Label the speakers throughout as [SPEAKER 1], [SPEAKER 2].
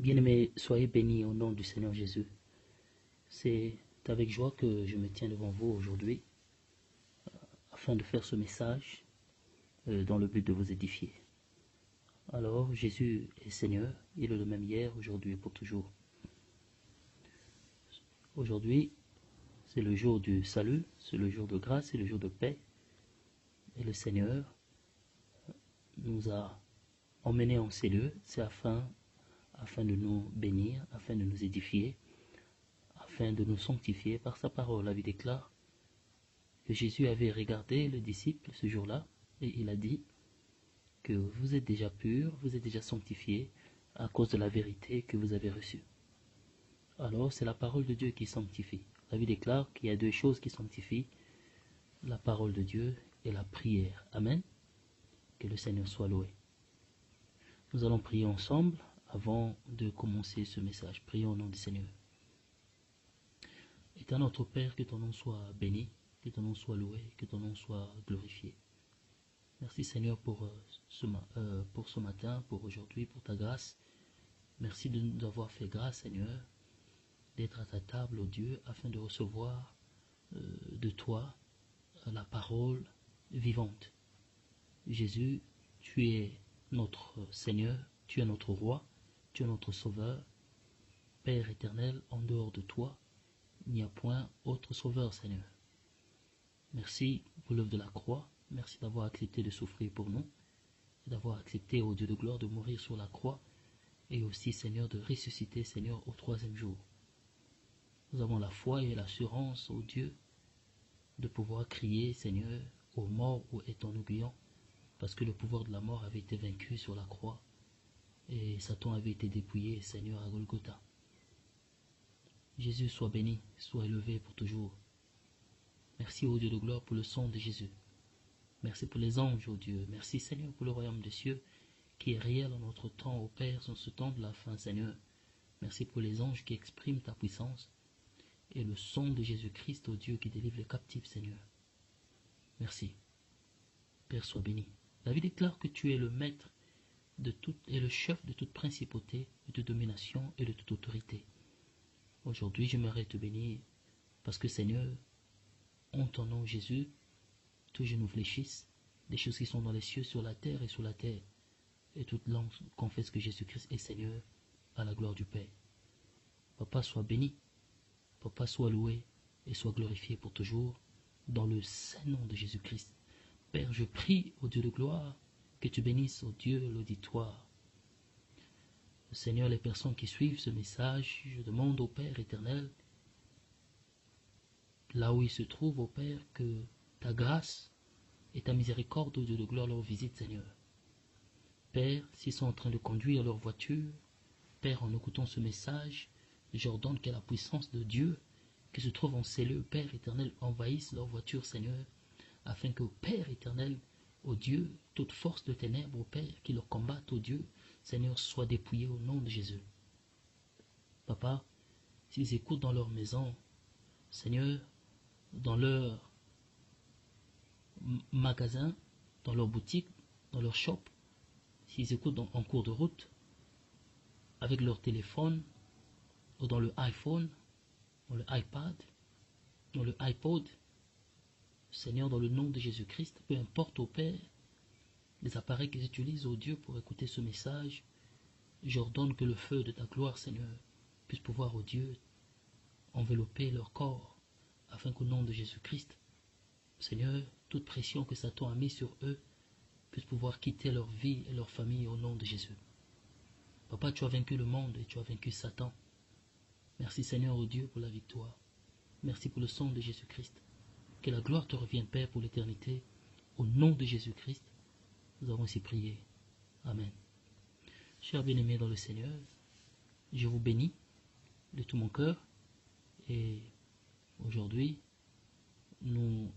[SPEAKER 1] Bien-aimés, soyez bénis au nom du Seigneur Jésus. C'est avec joie que je me tiens devant vous aujourd'hui afin de faire ce message dans le but de vous édifier. Alors, Jésus est Seigneur, il est le même hier, aujourd'hui et pour toujours. Aujourd'hui, c'est le jour du salut, c'est le jour de grâce, c'est le jour de paix. Et le Seigneur nous a emmenés en ces lieux, c'est afin de nous bénir, afin de nous édifier, afin de nous sanctifier par sa parole. La vie déclare que Jésus avait regardé le disciple ce jour-là et il a dit que vous êtes déjà purs, vous êtes déjà sanctifiés à cause de la vérité que vous avez reçue. Alors c'est la parole de Dieu qui sanctifie. La vie déclare qu'il y a deux choses qui sanctifient, la parole de Dieu et la prière. Amen. Que le Seigneur soit loué. Nous allons prier ensemble avant de commencer ce message. Prions au nom du Seigneur. Éternel notre Père, que ton nom soit béni, que ton nom soit loué, que ton nom soit glorifié. Merci Seigneur pour ce matin, pour aujourd'hui, pour ta grâce. Merci de nous avoir fait grâce Seigneur, d'être à ta table, ô Dieu, afin de recevoir de toi la parole vivante. Jésus, tu es notre Seigneur, tu es notre Roi, tu es notre Sauveur. Père éternel, en dehors de toi, il n'y a point autre Sauveur, Seigneur. Merci pour l'œuvre de la croix, merci d'avoir accepté de souffrir pour nous, d'avoir accepté, ô Dieu de gloire, de mourir sur la croix, et aussi, Seigneur, de ressusciter, Seigneur, au troisième jour. Nous avons la foi et l'assurance, ô Dieu, de pouvoir crier, Seigneur, aux morts où est ton aiguillon, parce que le pouvoir de la mort avait été vaincu sur la croix, et Satan avait été dépouillé, Seigneur, à Golgotha. Jésus soit béni, soit élevé pour toujours. Merci, ô Dieu de gloire, pour le sang de Jésus. Merci pour les anges, ô Dieu. Merci, Seigneur, pour le royaume des cieux, qui est réel en notre temps, ô Père, en ce temps de la fin, Seigneur. Merci pour les anges qui expriment ta puissance, et le sang de Jésus-Christ, ô Dieu, qui délivre les captifs, Seigneur. Merci. Père, sois béni. La vie déclare que tu es le maître de toute et le chef de toute principauté, de toute domination et de toute autorité. Aujourd'hui, j'aimerais te bénir, parce que, Seigneur, en ton nom, Jésus, tous genoux fléchissent, des choses qui sont dans les cieux, sur la terre et sous la terre, et toute langue confesse que Jésus-Christ est Seigneur, à la gloire du Père. Papa, sois béni, Papa, sois loué et sois glorifié pour toujours, dans le saint nom de Jésus-Christ. Père, je prie au Dieu de gloire, que tu bénisses, au Dieu, l'auditoire. Seigneur, les personnes qui suivent ce message, je demande au Père éternel, là où ils se trouvent, au Père, que ta grâce et ta miséricorde, au Dieu de gloire, leur visite, Seigneur. Père, s'ils sont en train de conduire leur voiture, Père, en écoutant ce message, j'ordonne que la puissance de Dieu qui se trouve en ces lieux, Père éternel, envahisse leur voiture, Seigneur, afin que, Père éternel, ô Dieu, toute force de ténèbres, ô Père, qui leur combattent, ô Dieu, Seigneur, soit dépouillée au nom de Jésus. Papa, s'ils écoutent dans leur maison, Seigneur, dans leur magasin, dans leur boutique, dans leur shop, s'ils écoutent en cours de route, avec leur téléphone, ou dans le iPhone, dans le iPad, dans le iPod, Seigneur, dans le nom de Jésus-Christ, peu importe, ô Père, les appareils qu'ils utilisent, ô Dieu, pour écouter ce message, j'ordonne que le feu de ta gloire, Seigneur, puisse pouvoir, ô Dieu, envelopper leur corps, afin qu'au nom de Jésus-Christ, Seigneur, toute pression que Satan a mise sur eux puisse pouvoir quitter leur vie et leur famille au nom de Jésus. Papa, tu as vaincu le monde et tu as vaincu Satan. Merci Seigneur, ô Dieu, pour la victoire. Merci pour le sang de Jésus-Christ. Que la gloire te revienne, Père, pour l'éternité. Au nom de Jésus-Christ, nous avons ainsi prié. Amen. Chers bien-aimés dans le Seigneur, je vous bénis de tout mon cœur. Et aujourd'hui, nous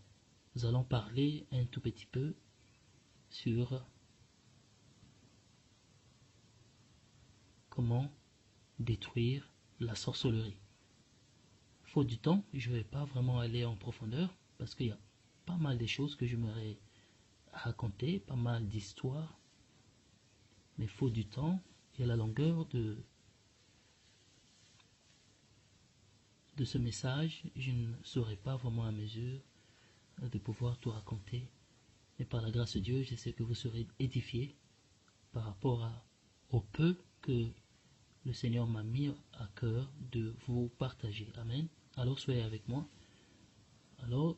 [SPEAKER 1] allons parler un tout petit peu sur comment détruire la sorcellerie. Faute du temps, je ne vais pas vraiment aller en profondeur parce qu'il y a pas mal de choses que j'aimerais raconter, pas mal d'histoires. Mais faute du temps et à la longueur de de ce message, je ne serai pas vraiment à mesure de pouvoir tout raconter. Mais par la grâce de Dieu, je sais que vous serez édifiés par rapport au peu que le Seigneur m'a mis à cœur de vous partager. Amen. Alors soyez avec moi. Alors,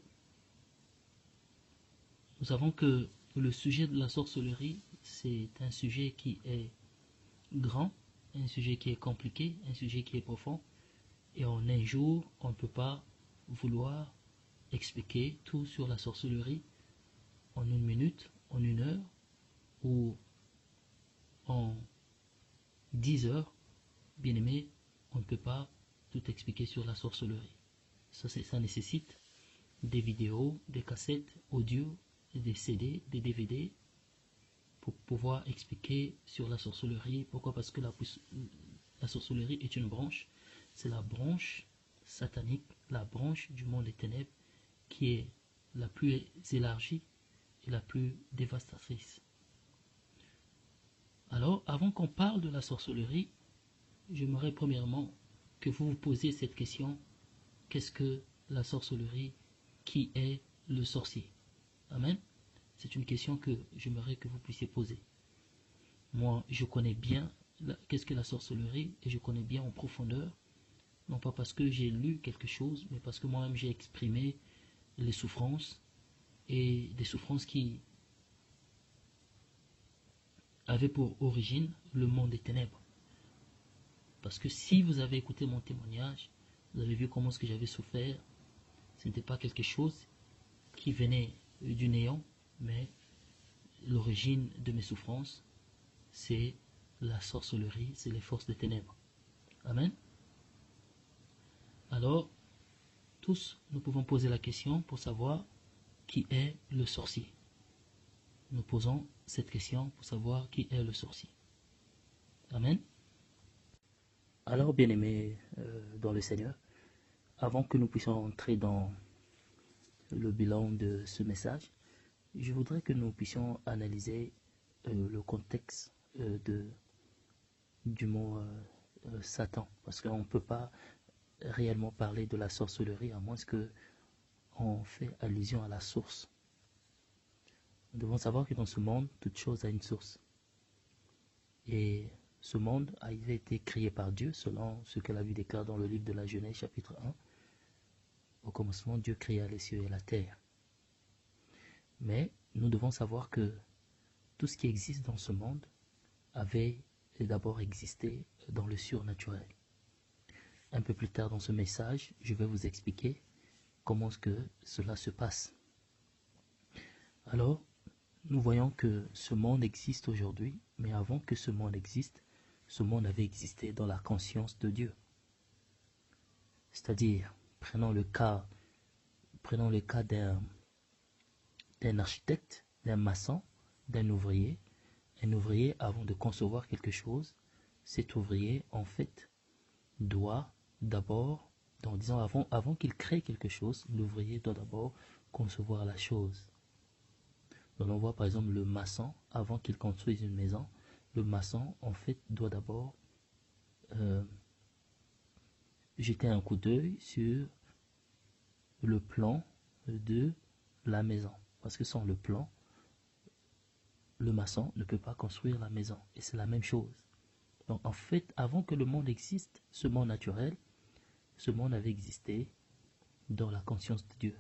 [SPEAKER 1] nous savons que le sujet de la sorcellerie, c'est un sujet qui est grand, un sujet qui est compliqué, un sujet qui est profond. Et en un jour, on ne peut pas vouloir expliquer tout sur la sorcellerie en une minute, en une heure ou en 10 heures. Bien aimé, on ne peut pas tout expliquer sur la sorcellerie. Ça nécessite des vidéos, des cassettes audio, des CD, des DVD pour pouvoir expliquer sur la sorcellerie. Pourquoi? Parce que la sorcellerie est une branche. C'est la branche satanique, la branche du monde des ténèbres qui est la plus élargie et la plus dévastatrice. Alors, avant qu'on parle de la sorcellerie, j'aimerais premièrement que vous vous posiez cette question: qu'est-ce que la sorcellerie? Qui est le sorcier? Amen. C'est une question que j'aimerais que vous puissiez poser. Moi, je connais bien qu'est-ce que la sorcellerie et je connais bien en profondeur, non pas parce que j'ai lu quelque chose, mais parce que moi-même j'ai exprimé les souffrances et des souffrances qui avaient pour origine le monde des ténèbres. Parce que si vous avez écouté mon témoignage, vous avez vu comment ce que j'avais souffert. Ce n'était pas quelque chose qui venait du néant, mais l'origine de mes souffrances, c'est la sorcellerie, c'est les forces des ténèbres. Amen. Alors, tous, nous pouvons poser la question pour savoir qui est le sorcier. Nous posons cette question pour savoir qui est le sorcier. Amen. Alors, bien-aimés dans le Seigneur, avant que nous puissions entrer dans le bilan de ce message, je voudrais que nous puissions analyser le contexte du mot Satan, parce qu'on ne peut pas réellement parler de la sorcellerie à moins qu'on fait allusion à la source. Nous devons savoir que dans ce monde, toute chose a une source. Et ce monde a été créé par Dieu, selon ce que la Bible déclare dans le livre de la Genèse, chapitre 1. Au commencement, Dieu créa les cieux et la terre. Mais nous devons savoir que tout ce qui existe dans ce monde avait d'abord existé dans le surnaturel. Un peu plus tard dans ce message, je vais vous expliquer comment est-ce que cela se passe. Alors, nous voyons que ce monde existe aujourd'hui, mais avant que ce monde existe, ce monde avait existé dans la conscience de Dieu. C'est-à-dire, prenons le cas d'un architecte, d'un maçon, d'un ouvrier. Un ouvrier, avant de concevoir quelque chose, cet ouvrier, en fait, doit d'abord, avant qu'il crée quelque chose, l'ouvrier doit d'abord concevoir la chose. Donc on voit par exemple le maçon, avant qu'il construise une maison, le maçon, en fait, doit d'abord jeter un coup d'œil sur le plan de la maison. Parce que sans le plan, le maçon ne peut pas construire la maison. Et c'est la même chose. Donc en fait, avant que le monde existe, ce monde naturel, ce monde avait existé dans la conscience de Dieu.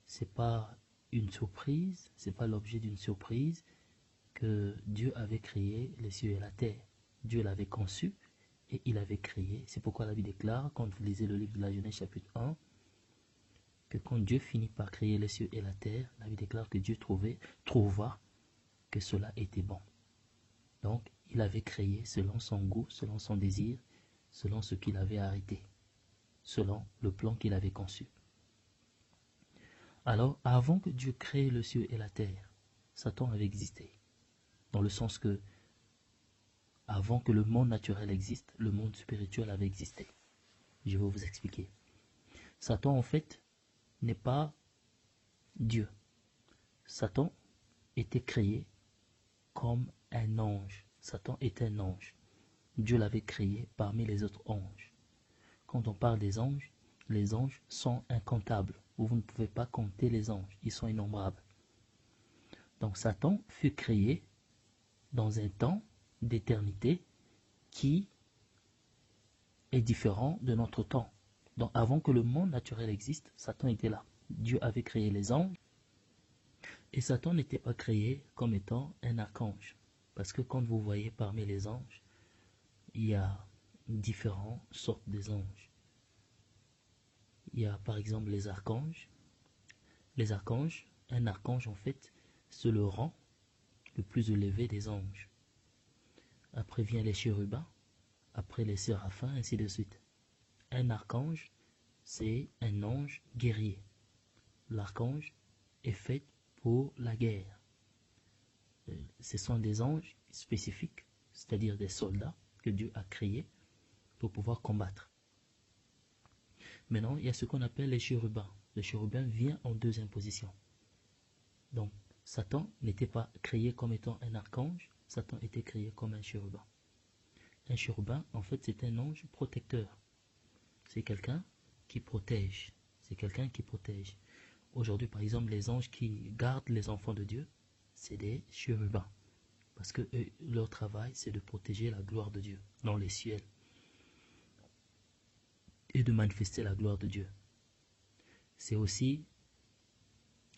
[SPEAKER 1] C'est pas une surprise, c'est pas l'objet d'une surprise que Dieu avait créé les cieux et la terre. Dieu l'avait conçu et il avait créé. C'est pourquoi la Bible déclare, quand vous lisez le livre de la Genèse chapitre 1, que quand Dieu finit par créer les cieux et la terre, la Bible déclare que Dieu trouva que cela était bon. Donc, il avait créé selon son goût, selon son désir, selon ce qu'il avait arrêté, selon le plan qu'il avait conçu. Alors, avant que Dieu crée le ciel et la terre, Satan avait existé. Dans le sens que, avant que le monde naturel existe, le monde spirituel avait existé. Je vais vous expliquer. Satan, en fait, n'est pas Dieu. Satan était créé comme un ange. Satan est un ange. Dieu l'avait créé parmi les autres anges. quand on parle des anges, les anges sont incomptables. Vous ne pouvez pas compter les anges, ils sont innombrables. Donc Satan fut créé dans un temps d'éternité qui est différent de notre temps. Donc avant que le monde naturel existe, Satan était là. Dieu avait créé les anges et Satan n'était pas créé comme étant un archange. Parce que quand vous voyez parmi les anges, il y a différentes sortes des anges. Il y a par exemple les archanges. Les archanges, un archange en fait, c'est le rang le plus élevé des anges. Après vient les chérubins, après les séraphins, ainsi de suite. Un archange, c'est un ange guerrier. L'archange est fait pour la guerre. Ce sont des anges spécifiques, c'est-à-dire des soldats que Dieu a créés pour pouvoir combattre. Maintenant, il y a ce qu'on appelle les chérubins. Le chérubin vient en deuxième position. Donc, Satan n'était pas créé comme étant un archange, Satan était créé comme un chérubin. Un chérubin, en fait, c'est un ange protecteur. C'est quelqu'un qui protège. C'est quelqu'un qui protège. Aujourd'hui, par exemple, les anges qui gardent les enfants de Dieu, c'est des chérubins. Parce que eux, leur travail, c'est de protéger la gloire de Dieu dans les ciels. Et de manifester la gloire de Dieu. C'est aussi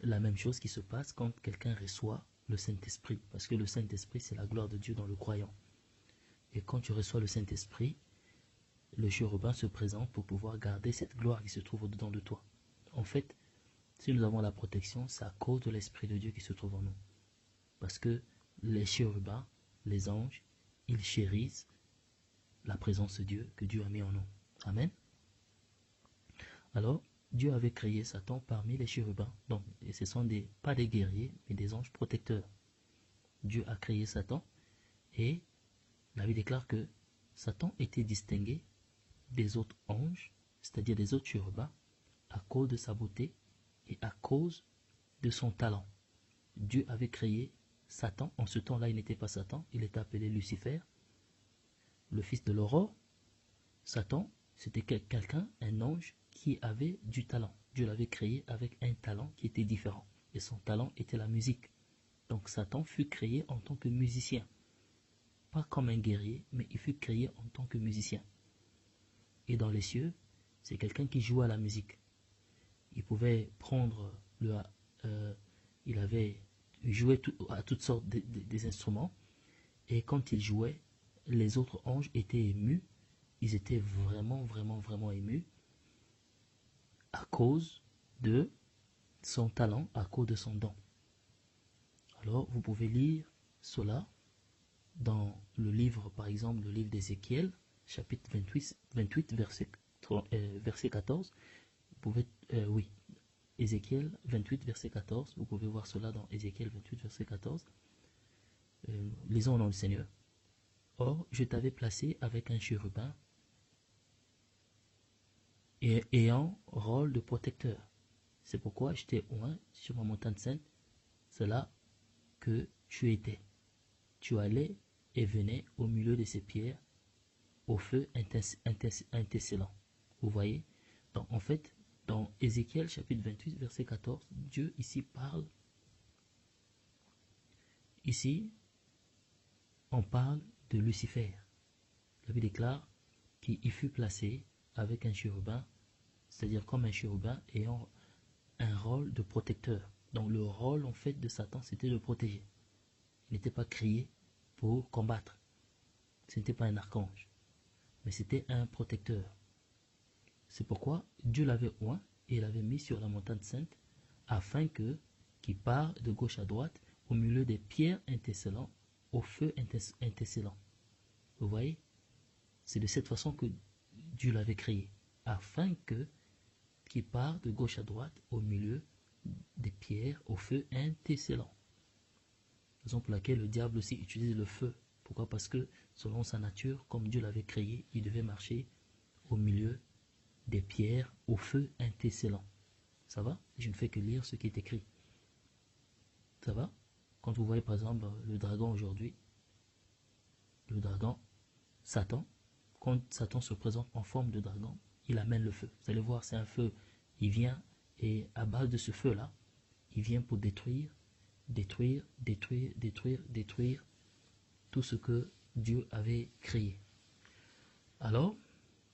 [SPEAKER 1] la même chose qui se passe quand quelqu'un reçoit le Saint-Esprit. Parce que le Saint-Esprit, c'est la gloire de Dieu dans le croyant. Et quand tu reçois le Saint-Esprit, le chérubin se présente pour pouvoir garder cette gloire qui se trouve au-dedans de toi. En fait, si nous avons la protection, c'est à cause de l'Esprit de Dieu qui se trouve en nous. Parce que les chérubins, les anges, ils chérissent la présence de Dieu que Dieu a mis en nous. Amen. Alors, Dieu avait créé Satan parmi les chérubins. Donc, et ce sont pas des guerriers, mais des anges protecteurs. Dieu a créé Satan et la Bible déclare que Satan était distingué des autres anges, c'est-à-dire des autres chérubins, à cause de sa beauté et à cause de son talent. Dieu avait créé Satan. En ce temps-là, il n'était pas Satan, il était appelé Lucifer, le fils de l'aurore. Satan, c'était quelqu'un, un ange, qui avait du talent. Dieu l'avait créé avec un talent qui était différent. Et son talent était la musique. Donc Satan fut créé en tant que musicien. Pas comme un guerrier, mais il fut créé en tant que musicien. Et dans les cieux, c'est quelqu'un qui jouait à la musique. Il pouvait prendre il jouait à toutes sortes des instruments. Et quand il jouait, les autres anges étaient émus. Ils étaient vraiment, vraiment, vraiment émus à cause de son talent, à cause de son don. Alors, vous pouvez lire cela dans le livre, par exemple, le livre d'Ézéchiel, chapitre 28 verset 14. Vous pouvez, oui, Ézéchiel 28, verset 14. Vous pouvez voir cela dans Ézéchiel 28, verset 14. Lisons au nom du Seigneur. Or, je t'avais placé avec un chérubin et ayant rôle de protecteur. C'est pourquoi je t'ai oint sur ma montagne sainte. C'est là que tu étais. Tu allais et venais au milieu de ces pierres, au feu intessélant. Vous voyez? Donc, en fait, dans Ézéchiel chapitre 28, verset 14, Dieu ici parle. Ici, on parle de Lucifer. La Bible déclare qu'il fut placé avec un chérubin, c'est-à-dire comme un chérubin ayant un rôle de protecteur. Donc le rôle en fait de Satan, c'était de protéger. Il n'était pas créé pour combattre. Ce n'était pas un archange, mais c'était un protecteur. C'est pourquoi Dieu l'avait oint et l'avait mis sur la montagne sainte afin qu'il part de gauche à droite au milieu des pierres intessélantes, au feu intessélant. Vous voyez? C'est de cette façon que Dieu l'avait créé, afin qu'il part de gauche à droite au milieu des pierres au feu intessélant. Raison pour laquelle le diable aussi utilise le feu. Pourquoi? Parce que selon sa nature, comme Dieu l'avait créé, il devait marcher au milieu des pierres au feu intessélant. Ça va? Je ne fais que lire ce qui est écrit. Ça va? Quand vous voyez par exemple le dragon aujourd'hui, le dragon, Satan, quand Satan se présente en forme de dragon, il amène le feu. Vous allez voir, c'est un feu. Il vient et à base de ce feu-là, il vient pour détruire tout ce que Dieu avait créé. Alors,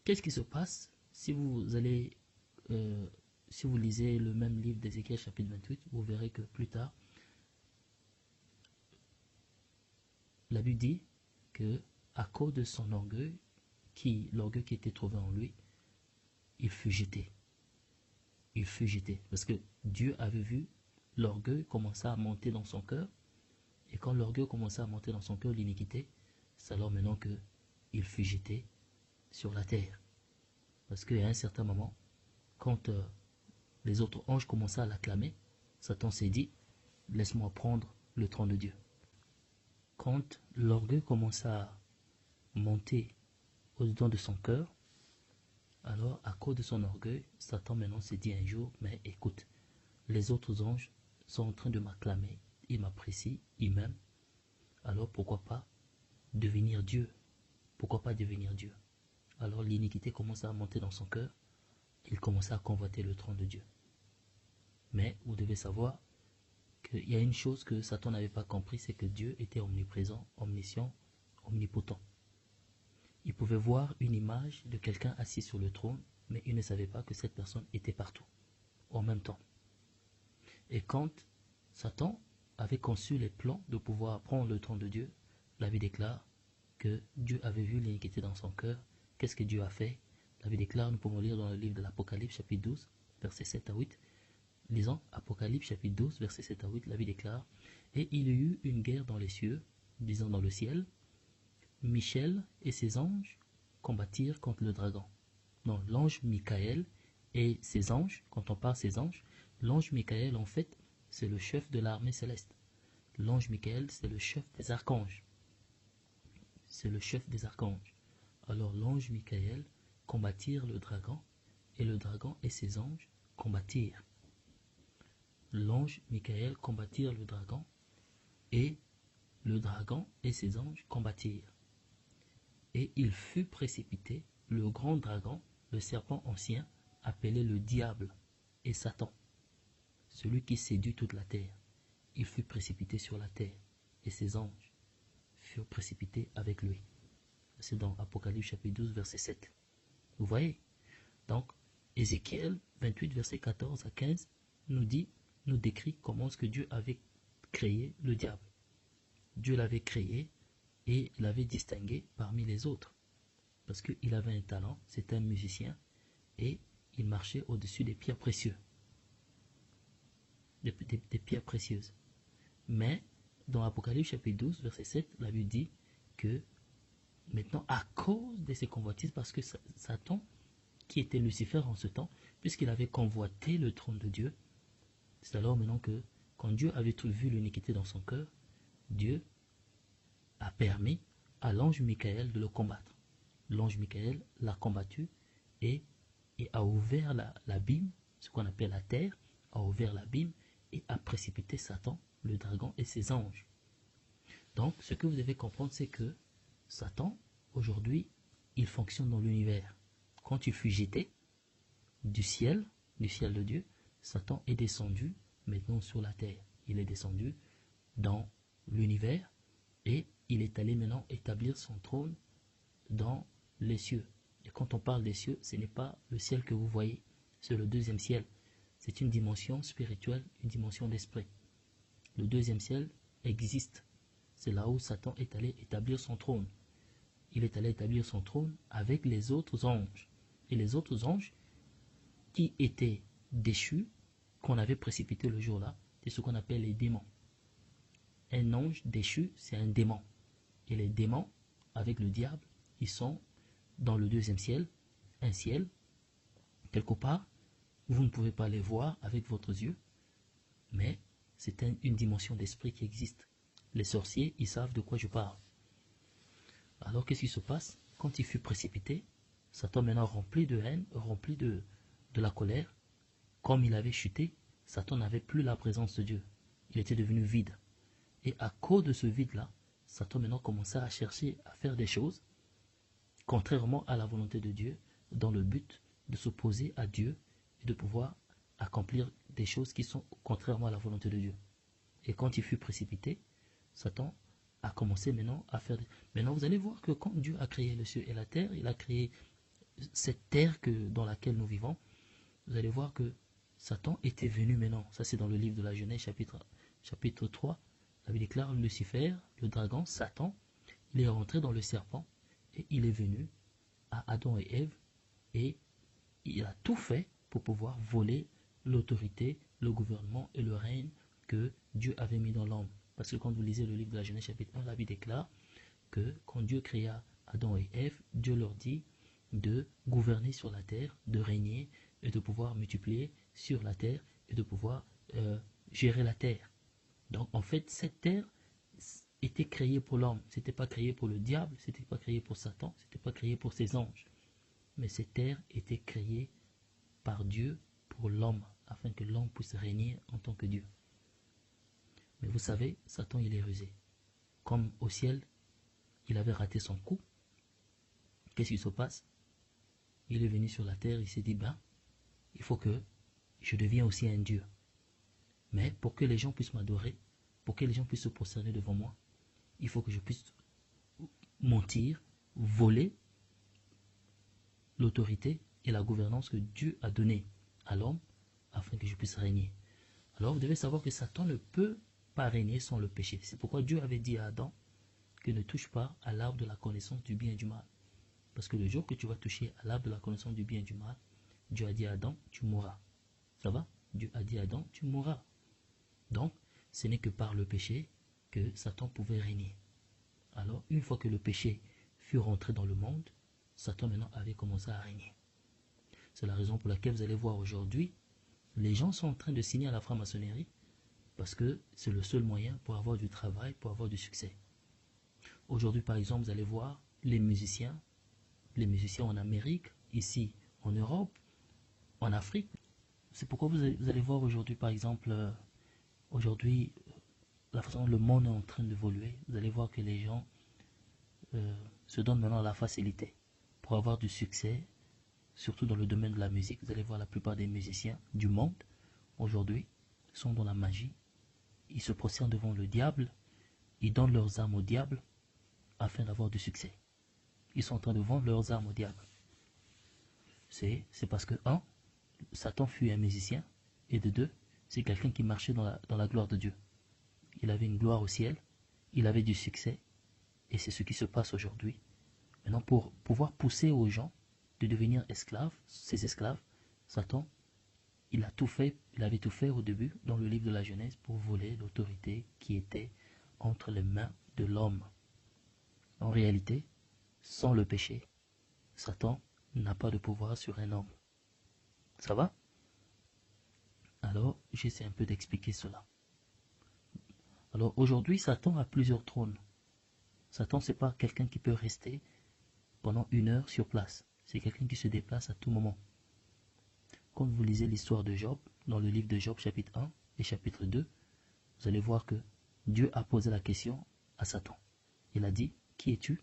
[SPEAKER 1] qu'est-ce qui se passe si vous allez, si vous lisez le même livre d'Ézéchiel chapitre 28, vous verrez que plus tard, la Bible dit que à cause de son orgueil, l'orgueil qui était trouvé en lui, il fut jeté. Il fut jeté. Parce que Dieu avait vu l'orgueil commencer à monter dans son cœur. Et quand l'orgueil commençait à monter dans son cœur, l'iniquité, c'est alors maintenant qu'il fut jeté sur la terre. Parce qu'à un certain moment, quand les autres anges commençaient à l'acclamer, Satan s'est dit, laisse-moi prendre le trône de Dieu. Quand l'orgueil commença à monter au-dedans de son cœur, alors à cause de son orgueil, Satan maintenant s'est dit un jour, mais écoute, les autres anges sont en train de m'acclamer, ils m'apprécient, ils m'aiment, alors pourquoi pas devenir Dieu? Pourquoi pas devenir Dieu? Alors l'iniquité commença à monter dans son cœur, il commença à convoiter le trône de Dieu. Mais vous devez savoir qu'il y a une chose que Satan n'avait pas compris, c'est que Dieu était omniprésent, omniscient, omnipotent. Il pouvait voir une image de quelqu'un assis sur le trône, mais il ne savait pas que cette personne était partout, en même temps. Et quand Satan avait conçu les plans de pouvoir prendre le trône de Dieu, la Bible déclare que Dieu avait vu l'iniquité dans son cœur. Qu'est-ce que Dieu a fait? La Bible déclare, nous pouvons lire dans le livre de l'Apocalypse, chapitre 12, versets 7 à 8. Lisons Apocalypse, chapitre 12, versets 7 à 8, la Bible déclare, « Et il y eut une guerre dans les cieux, disons dans le ciel. Michel et ses anges combattirent contre le dragon. » Non, l'ange Michael et ses anges, quand on parle ses anges, l'ange Michael, en fait, c'est le chef de l'armée céleste. L'ange Michael, c'est le chef des archanges. C'est le chef des archanges. Alors l'ange Michael combattirent le dragon, et le dragon et ses anges combattirent. L'ange Michael combattirent le dragon, et le dragon et ses anges combattirent. Et il fut précipité, le grand dragon, le serpent ancien, appelé le diable et Satan, celui qui séduit toute la terre. Il fut précipité sur la terre, et ses anges furent précipités avec lui. C'est dans Apocalypse chapitre 12, verset 7. Vous voyez? Donc, Ézéchiel 28, verset 14 à 15, nous décrit comment est-ce que Dieu avait créé le diable. Dieu l'avait créé et l'avait distingué parmi les autres. Parce qu'il avait un talent, c'était un musicien, et il marchait au-dessus des pierres précieuses. Des pierres précieuses. Mais, dans Apocalypse chapitre 12, verset 7, la Bible dit que maintenant, à cause de ces convoitises, parce que Satan, qui était Lucifer en ce temps, puisqu'il avait convoité le trône de Dieu, c'est alors maintenant que, quand Dieu avait vu l'iniquité dans son cœur, Dieu a permis à l'ange Michael de le combattre. L'ange Michael l'a combattu et a ouvert l'abîme, ce qu'on appelle la terre, a ouvert l'abîme et a précipité Satan, le dragon et ses anges. Donc, ce que vous devez comprendre, c'est que Satan, aujourd'hui, il fonctionne dans l'univers. Quand il fut jeté du ciel de Dieu, Satan est descendu maintenant sur la terre. Il est descendu dans l'univers et il est allé maintenant établir son trône dans les cieux. Et quand on parle des cieux, ce n'est pas le ciel que vous voyez, c'est le deuxième ciel. C'est une dimension spirituelle, une dimension d'esprit. Le deuxième ciel existe. C'est là où Satan est allé établir son trône. Il est allé établir son trône avec les autres anges. Et les autres anges qui étaient déchus, qu'on avait précipités le jour-là, c'est ce qu'on appelle les démons. Un ange déchu, c'est un démon. Et les démons, avec le diable, ils sont dans le deuxième ciel, un ciel, quelque part, vous ne pouvez pas les voir avec votre yeux, mais c'est une dimension d'esprit qui existe. Les sorciers, ils savent de quoi je parle. Alors qu'est-ce qui se passe? Quand il fut précipité, Satan maintenant rempli de haine, rempli de la colère, comme il avait chuté, Satan n'avait plus la présence de Dieu. Il était devenu vide. Et à cause de ce vide-là, Satan maintenant commençait à chercher à faire des choses contrairement à la volonté de Dieu, dans le but de s'opposer à Dieu et de pouvoir accomplir des choses qui sont contrairement à la volonté de Dieu. Et quand il fut précipité, Satan a commencé maintenant à faire... Maintenant, vous allez voir que quand Dieu a créé le ciel et la terre, il a créé cette terre dans laquelle nous vivons. Vous allez voir que Satan était venu maintenant. Ça, c'est dans le livre de la Genèse, chapitre 3. La Bible déclare Lucifer, le dragon, Satan, il est rentré dans le serpent et il est venu à Adam et Ève et il a tout fait pour pouvoir voler l'autorité, le gouvernement et le règne que Dieu avait mis dans l'homme. Parce que quand vous lisez le livre de la Genèse chapitre 1, la Bible déclare que quand Dieu créa Adam et Ève, Dieu leur dit de gouverner sur la terre, de régner et de pouvoir multiplier sur la terre et de pouvoir gérer la terre. Donc en fait, cette terre était créée pour l'homme. C'était pas créé pour le diable, c'était pas créé pour Satan, c'était pas créé pour ses anges. Mais cette terre était créée par Dieu pour l'homme, afin que l'homme puisse régner en tant que Dieu. Mais vous savez, Satan, il est rusé. Comme au ciel, il avait raté son coup. Qu'est-ce qui se passe? Il est venu sur la terre, il s'est dit, il faut que je devienne aussi un Dieu. Mais pour que les gens puissent m'adorer, pour que les gens puissent se prosterner devant moi, il faut que je puisse mentir, voler l'autorité et la gouvernance que Dieu a donnée à l'homme afin que je puisse régner. Alors vous devez savoir que Satan ne peut pas régner sans le péché. C'est pourquoi Dieu avait dit à Adam que ne touche pas à l'arbre de la connaissance du bien et du mal. Parce que le jour que tu vas toucher à l'arbre de la connaissance du bien et du mal, Dieu a dit à Adam, tu mourras. Ça va? Dieu a dit à Adam, tu mourras. Donc, ce n'est que par le péché que Satan pouvait régner. Alors, une fois que le péché fut rentré dans le monde, Satan maintenant avait commencé à régner. C'est la raison pour laquelle vous allez voir aujourd'hui, les gens sont en train de signer à la franc-maçonnerie parce que c'est le seul moyen pour avoir du travail, pour avoir du succès. Aujourd'hui, par exemple, vous allez voir les musiciens en Amérique, ici en Europe, en Afrique. C'est pourquoi vous allez voir aujourd'hui, par exemple, aujourd'hui, la façon dont le monde est en train d'évoluer, vous allez voir que les gens se donnent maintenant la facilité pour avoir du succès, surtout dans le domaine de la musique. Vous allez voir la plupart des musiciens du monde aujourd'hui sont dans la magie. Ils se prosternent devant le diable, ils donnent leurs âmes au diable afin d'avoir du succès. Ils sont en train de vendre leurs âmes au diable. C'est parce que, un, Satan fut un musicien, et de deux, c'est quelqu'un qui marchait dans la gloire de Dieu. Il avait une gloire au ciel, il avait du succès, et c'est ce qui se passe aujourd'hui. Maintenant, pour pouvoir pousser aux gens de devenir esclaves, ces esclaves, Satan, il avait tout fait au début, dans le livre de la Genèse, pour voler l'autorité qui était entre les mains de l'homme. En réalité, sans le péché, Satan n'a pas de pouvoir sur un homme. Ça va? Alors, j'essaie un peu d'expliquer cela. Alors, aujourd'hui, Satan a plusieurs trônes. Satan, c'est pas quelqu'un qui peut rester pendant 1 heure sur place. C'est quelqu'un qui se déplace à tout moment. Quand vous lisez l'histoire de Job, dans le livre de Job, chapitre 1 et chapitre 2, vous allez voir que Dieu a posé la question à Satan. Il a dit, qui es-tu?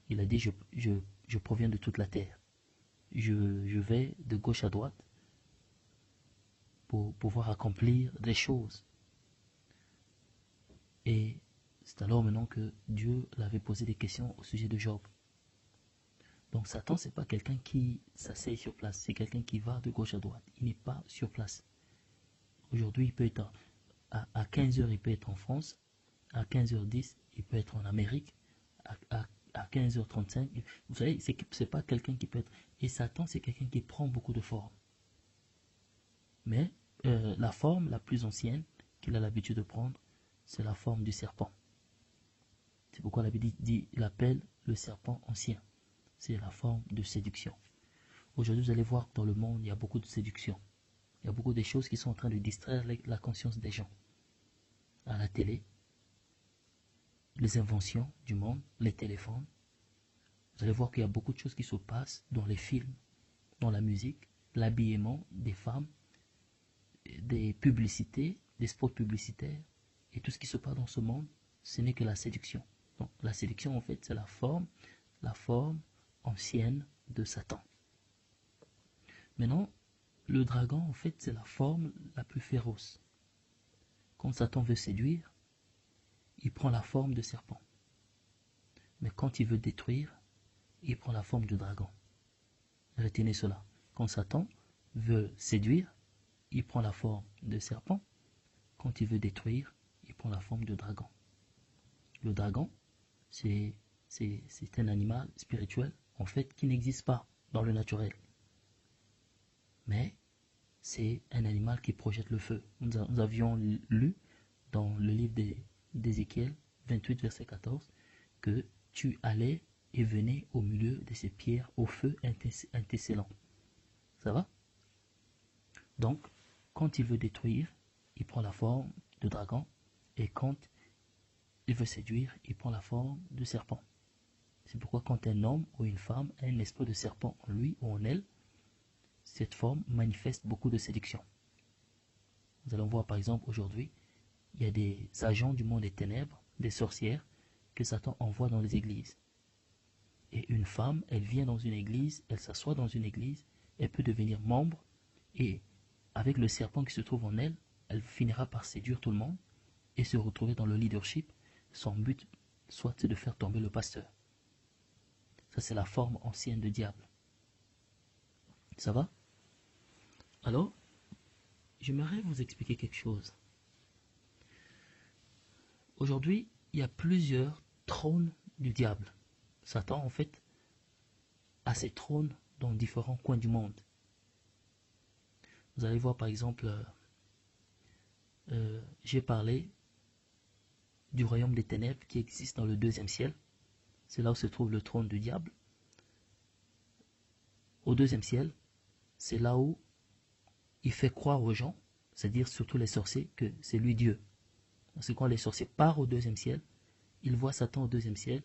[SPEAKER 1] Il a dit, je proviens de toute la terre. Je vais de gauche à droite pour pouvoir accomplir des choses. Et c'est alors maintenant que Dieu l'avait posé des questions au sujet de Job. Donc Satan, c'est pas quelqu'un qui s'assied sur place, c'est quelqu'un qui va de gauche à droite. Il n'est pas sur place. Aujourd'hui, il peut être à 15h, il peut être en France, à 15h10, il peut être en Amérique, à 15h35. Vous savez, c'est pas quelqu'un qui peut être... Et Satan, c'est quelqu'un qui prend beaucoup de formes. Mais la forme la plus ancienne qu'il a l'habitude de prendre, c'est la forme du serpent. C'est pourquoi la Bible dit, il appelle le serpent ancien. C'est la forme de séduction. Aujourd'hui, vous allez voir que dans le monde, il y a beaucoup de séduction. Il y a beaucoup de choses qui sont en train de distraire la conscience des gens. À la télé, les inventions du monde, les téléphones. Vous allez voir qu'il y a beaucoup de choses qui se passent dans les films, dans la musique, l'habillement des femmes, des publicités, des spots publicitaires. Et tout ce qui se passe dans ce monde, ce n'est que la séduction. Donc la séduction, en fait, c'est la forme ancienne de Satan. Maintenant, le dragon, en fait, c'est la forme la plus féroce. Quand Satan veut séduire, il prend la forme de serpent. Mais quand il veut détruire, il prend la forme de dragon. Retenez cela. Quand Satan veut séduire, il prend la forme de serpent. Quand il veut détruire, il prend la forme de dragon. Le dragon, c'est un animal spirituel, en fait, qui n'existe pas dans le naturel. Mais c'est un animal qui projette le feu. Nous avions lu dans le livre d'Ézéchiel 28, verset 14, que tu allais et venais au milieu de ces pierres au feu intercellant. Ça va? Donc, quand il veut détruire, il prend la forme de dragon, et quand il veut séduire, il prend la forme de serpent. C'est pourquoi quand un homme ou une femme a un esprit de serpent en lui ou en elle, cette forme manifeste beaucoup de séduction. Nous allons voir par exemple aujourd'hui, il y a des agents du monde des ténèbres, des sorcières, que Satan envoie dans les églises. Et une femme, elle vient dans une église, elle s'assoit dans une église, elle peut devenir membre, et avec le serpent qui se trouve en elle, elle finira par séduire tout le monde et se retrouver dans le leadership. Son but, soit de faire tomber le pasteur. Ça, c'est la forme ancienne de diable. Ça va? Alors, j'aimerais vous expliquer quelque chose. Aujourd'hui, il y a plusieurs trônes du diable. Satan, en fait, a ses trônes dans différents coins du monde. Vous allez voir, par exemple, j'ai parlé du royaume des ténèbres qui existe dans le deuxième ciel. C'est là où se trouve le trône du diable. Au deuxième ciel, c'est là où il fait croire aux gens, c'est-à-dire surtout les sorciers, que c'est lui Dieu. Parce que quand les sorciers partent au deuxième ciel, ils voient Satan au deuxième ciel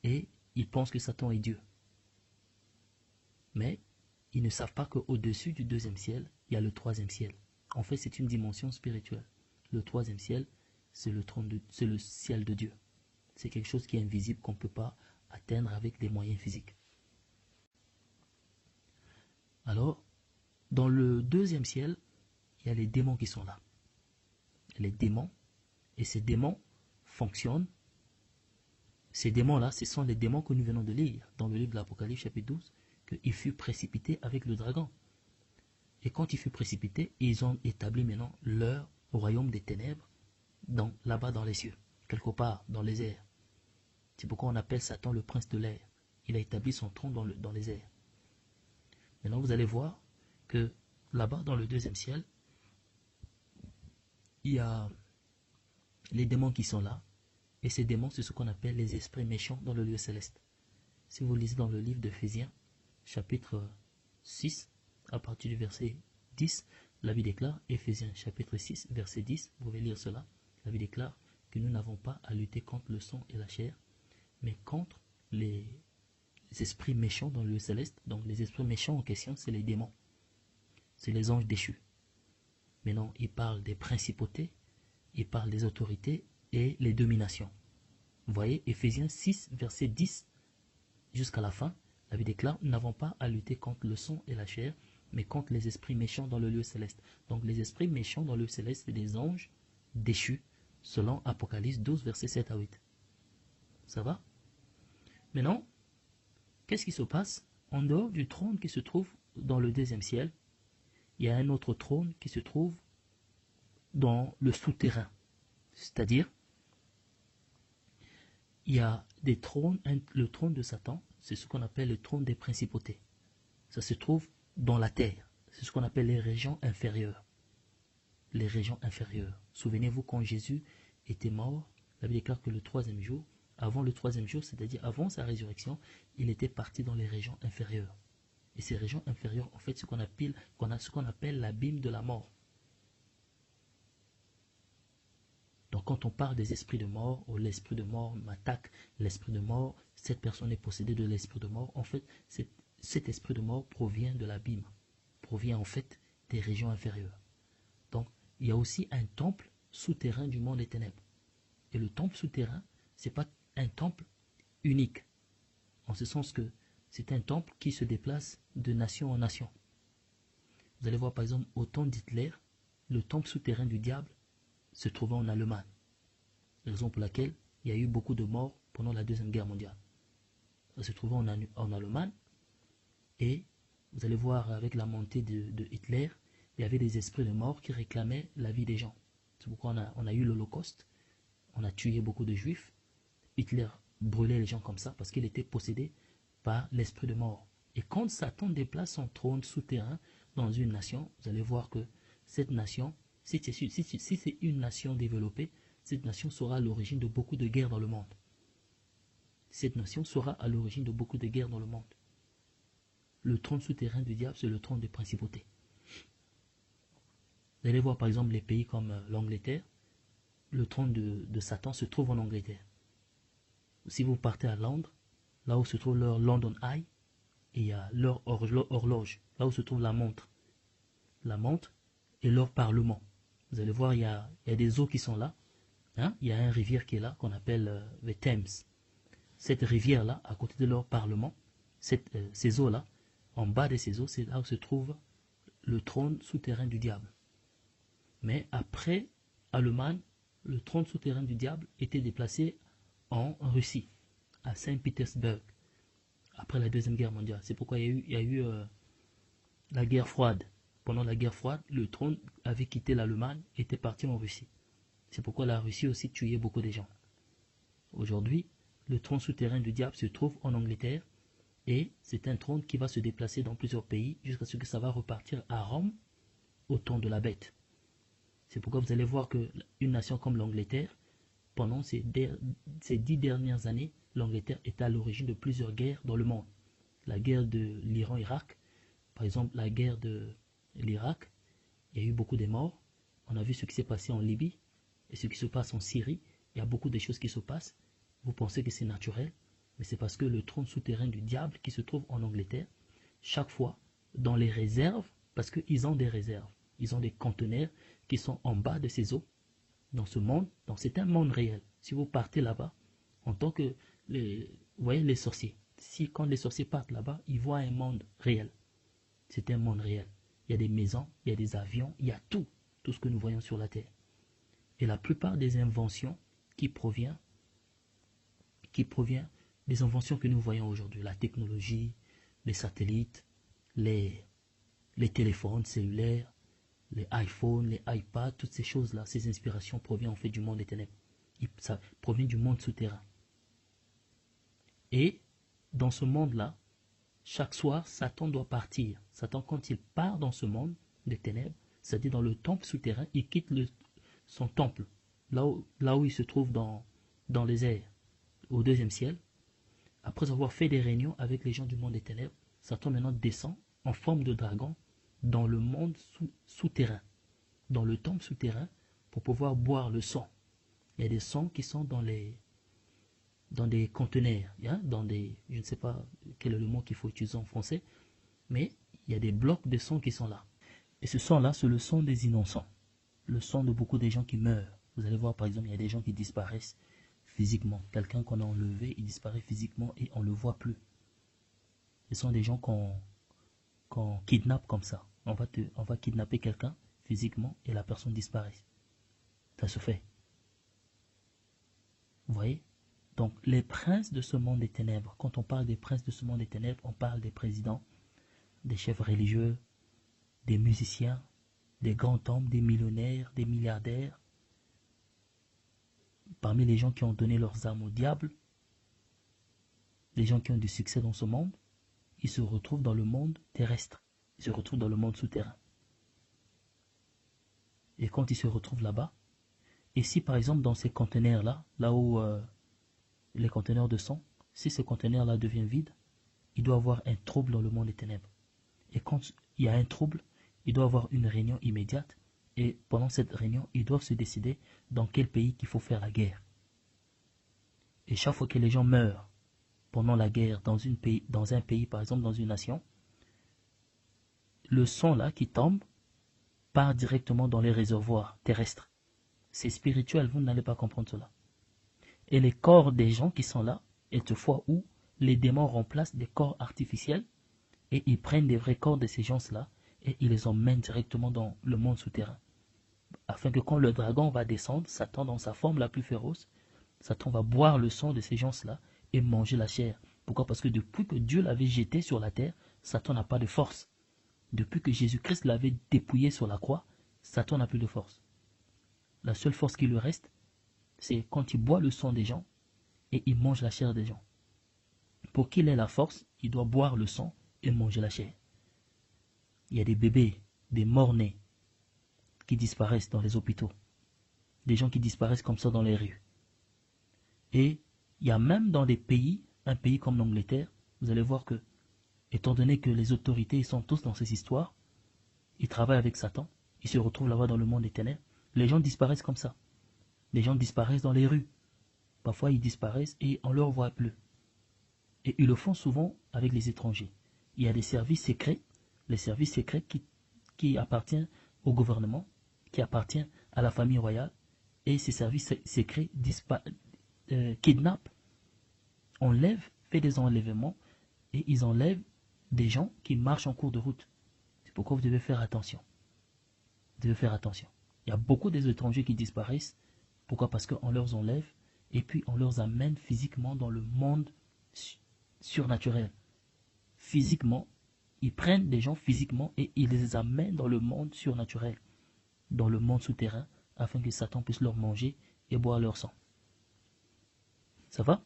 [SPEAKER 1] et ils pensent que Satan est Dieu. Mais ils ne savent pas qu'au-dessus du deuxième ciel, il y a le troisième ciel. En fait, c'est une dimension spirituelle. Le troisième ciel, c'est le ciel de Dieu. C'est quelque chose qui est invisible, qu'on ne peut pas atteindre avec des moyens physiques. Alors, dans le deuxième ciel, il y a les démons qui sont là. Les démons, et ces démons fonctionnent. Ces démons-là, ce sont les démons que nous venons de lire dans le livre de l'Apocalypse, chapitre 12, qu'il fut précipité avec le dragon. Et quand il fut précipité, ils ont établi maintenant leur royaume des ténèbres là-bas dans les cieux, quelque part dans les airs. C'est pourquoi on appelle Satan le prince de l'air. Il a établi son trône dans les airs. Maintenant, vous allez voir que là-bas, dans le deuxième ciel, il y a les démons qui sont là. Et ces démons, c'est ce qu'on appelle les esprits méchants dans le lieu céleste. Si vous lisez dans le livre d'Éphésiens, chapitre 6, à partir du verset 10, la Bible déclare, Éphésiens chapitre 6, verset 10, vous pouvez lire cela, la Bible déclare que nous n'avons pas à lutter contre le sang et la chair, mais contre les esprits méchants dans le lieu céleste. Donc les esprits méchants en question, c'est les démons, c'est les anges déchus. Maintenant, il parle des principautés, il parle des autorités et les dominations. Vous voyez, Éphésiens 6, verset 10 jusqu'à la fin, la Bible déclare, nous n'avons pas à lutter contre le sang et la chair, mais contre les esprits méchants dans le lieu céleste. Donc les esprits méchants dans le lieu céleste, c'est des anges déchus, selon Apocalypse 12, verset 7 à 8. Ça va? Maintenant, qu'est-ce qui se passe? En dehors du trône qui se trouve dans le deuxième ciel, il y a un autre trône qui se trouve dans le souterrain. C'est-à-dire, il y a des trônes, le trône de Satan, c'est ce qu'on appelle le trône des principautés. Ça se trouve dans la terre. C'est ce qu'on appelle les régions inférieures. Les régions inférieures. Souvenez-vous, quand Jésus était mort, la Bible déclare que le troisième jour, avant le troisième jour, c'est-à-dire avant sa résurrection, il était parti dans les régions inférieures. Et ces régions inférieures, en fait, ce qu'on appelle l'abîme de la mort. Donc quand on parle des esprits de mort, ou l'esprit de mort m'attaque, l'esprit de mort, cette personne est possédée de l'esprit de mort, en fait, cet esprit de mort provient de l'abîme, provient en fait des régions inférieures. Donc il y a aussi un temple souterrain du monde des ténèbres. Et le temple souterrain, ce n'est pas un temple unique, en ce sens que c'est un temple qui se déplace de nation en nation. Vous allez voir par exemple au temps d'Hitler, le temple souterrain du diable se trouvait en Allemagne. Raison pour laquelle il y a eu beaucoup de morts pendant la Deuxième Guerre mondiale. Ça se trouvait en Allemagne. Et vous allez voir avec la montée de Hitler, il y avait des esprits de mort qui réclamaient la vie des gens. C'est pourquoi on a eu l'Holocauste. On a tué beaucoup de juifs. Hitler brûlait les gens comme ça parce qu'il était possédé par l'esprit de mort. Et quand Satan déplace son trône souterrain dans une nation, vous allez voir que cette nation, si c'est une nation développée, cette nation sera à l'origine de beaucoup de guerres dans le monde. Cette nation sera à l'origine de beaucoup de guerres dans le monde. Le trône souterrain du diable, c'est le trône des principautés. Vous allez voir par exemple les pays comme l'Angleterre, le trône de Satan se trouve en Angleterre. Si vous partez à Londres, là où se trouve leur London Eye, et il y a leur horloge, là où se trouve la montre et leur parlement. Vous allez voir, il y a des eaux qui sont là. Hein? Il y a une rivière qui est là, qu'on appelle the Thames. Cette rivière-là, à côté de leur parlement, ces eaux-là, en bas de ces eaux, c'est là où se trouve le trône souterrain du diable. Mais après Allemagne, le trône souterrain du diable était déplacé en Russie, à Saint-Pétersbourg, après la Deuxième Guerre mondiale. C'est pourquoi il y a eu la guerre froide. Pendant la guerre froide, le trône avait quitté l'Allemagne et était parti en Russie. C'est pourquoi la Russie aussi tuait beaucoup de gens. Aujourd'hui, le trône souterrain du diable se trouve en Angleterre et c'est un trône qui va se déplacer dans plusieurs pays jusqu'à ce que ça va repartir à Rome au temps de la bête. C'est pourquoi vous allez voir qu'une nation comme l'Angleterre, pendant ces 10 dernières années, l'Angleterre est à l'origine de plusieurs guerres dans le monde. La guerre de l'Iran-Irak, par exemple la guerre de l'Irak, il y a eu beaucoup de morts. On a vu ce qui s'est passé en Libye et ce qui se passe en Syrie. Il y a beaucoup de choses qui se passent. Vous pensez que c'est naturel, mais c'est parce que le trône souterrain du diable qui se trouve en Angleterre, chaque fois, dans les réserves, parce qu'ils ont des réserves, ils ont des conteneurs qui sont en bas de ces eaux, dans ce monde, donc c'est un monde réel. Si vous partez là-bas, en tant que, vous voyez les sorciers, quand les sorciers partent là-bas, ils voient un monde réel. C'est un monde réel. Il y a des maisons, il y a des avions, il y a tout ce que nous voyons sur la Terre. Et la plupart des inventions qui provient des inventions que nous voyons aujourd'hui, la technologie, les satellites, les téléphones cellulaires, les iPhones, les iPads, toutes ces choses-là, ces inspirations proviennent en fait du monde des ténèbres. Ça provient du monde souterrain. Et dans ce monde-là, chaque soir, Satan doit partir. Satan, quand il part dans ce monde des ténèbres, c'est-à-dire dans le temple souterrain, il quitte son temple, là où il se trouve dans les airs, au deuxième ciel. Après avoir fait des réunions avec les gens du monde des ténèbres, Satan maintenant descend en forme de dragon dans le monde souterrain, dans le temple souterrain, pour pouvoir boire le sang. Il y a des sangs qui sont dans des conteneurs, hein, je ne sais pas quel est le mot qu'il faut utiliser en français, mais il y a des blocs de sang qui sont là. Et ce sang-là, c'est le sang des innocents, le sang de beaucoup de gens qui meurent. Vous allez voir, par exemple, il y a des gens qui disparaissent physiquement. Quelqu'un qu'on a enlevé, il disparaît physiquement et on ne le voit plus. Ce sont des gens qu'on kidnappe comme ça. On va kidnapper quelqu'un physiquement et la personne disparaît. Ça se fait. Vous voyez? Donc les princes de ce monde des ténèbres, quand on parle des princes de ce monde des ténèbres, on parle des présidents, des chefs religieux, des musiciens, des grands hommes, des millionnaires, des milliardaires. Parmi les gens qui ont donné leurs âmes au diable, les gens qui ont du succès dans ce monde, ils se retrouvent dans le monde terrestre. Ils se retrouvent dans le monde souterrain. Et quand ils se retrouvent là-bas, et si par exemple dans ces conteneurs-là, là où les conteneurs de sang, si ce conteneur-là devient vide, il doit y avoir un trouble dans le monde des ténèbres. Et quand il y a un trouble, il doit y avoir une réunion immédiate. Et pendant cette réunion, ils doivent se décider dans quel pays qu'il faut faire la guerre. Et chaque fois que les gens meurent pendant la guerre dans un pays, par exemple dans une nation, le sang là qui tombe part directement dans les réservoirs terrestres. C'est spirituel, vous n'allez pas comprendre cela. Et les corps des gens qui sont là, est une fois où les démons remplacent des corps artificiels et ils prennent des vrais corps de ces gens-là et il les emmène directement dans le monde souterrain. Afin que quand le dragon va descendre, Satan dans sa forme la plus féroce, Satan va boire le sang de ces gens-là et manger la chair. Pourquoi? Parce que depuis que Dieu l'avait jeté sur la terre, Satan n'a pas de force. Depuis que Jésus-Christ l'avait dépouillé sur la croix, Satan n'a plus de force. La seule force qui lui reste, c'est quand il boit le sang des gens et il mange la chair des gens. Pour qu'il ait la force, il doit boire le sang et manger la chair. Il y a des bébés, des morts-nés qui disparaissent dans les hôpitaux. Des gens qui disparaissent comme ça dans les rues. Et il y a même dans des pays, un pays comme l'Angleterre, vous allez voir que, étant donné que les autorités ils sont tous dans ces histoires, ils travaillent avec Satan, ils se retrouvent là-bas dans le monde des ténèbres, les gens disparaissent comme ça. Les gens disparaissent dans les rues. Parfois ils disparaissent et on ne leur voit plus. Et ils le font souvent avec les étrangers. Il y a des services secrets, les services secrets qui appartiennent au gouvernement, qui appartiennent à la famille royale, et ces services secrets kidnappent, enlèvent, font des enlèvements, et ils enlèvent des gens qui marchent en cours de route. C'est pourquoi vous devez faire attention. Vous devez faire attention. Il y a beaucoup des étrangers qui disparaissent. Pourquoi? Parce qu'on leur enlève, et puis on leur amène physiquement dans le monde surnaturel. Physiquement, ils prennent des gens physiquement et ils les amènent dans le monde surnaturel, dans le monde souterrain, afin que Satan puisse leur manger et boire leur sang. Ça va?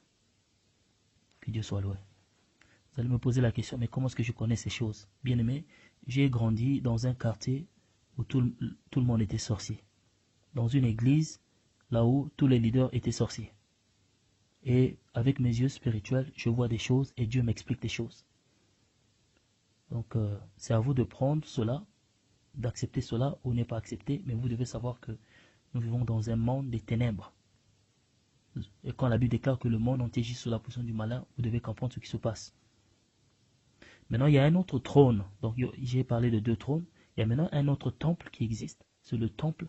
[SPEAKER 1] Que Dieu soit loué. Vous allez me poser la question, mais comment est-ce que je connais ces choses? Bien aimé, j'ai grandi dans un quartier où tout le monde était sorcier. Dans une église, là où tous les leaders étaient sorciers. Et avec mes yeux spirituels, je vois des choses et Dieu m'explique des choses. Donc, c'est à vous de prendre cela, d'accepter cela ou ne pas accepter, mais vous devez savoir que nous vivons dans un monde des ténèbres. Et quand la Bible déclare que le monde entier gît sous la position du malin, vous devez comprendre ce qui se passe. Maintenant, il y a un autre trône. Donc, j'ai parlé de 2 trônes. Il y a maintenant un autre temple qui existe. C'est le temple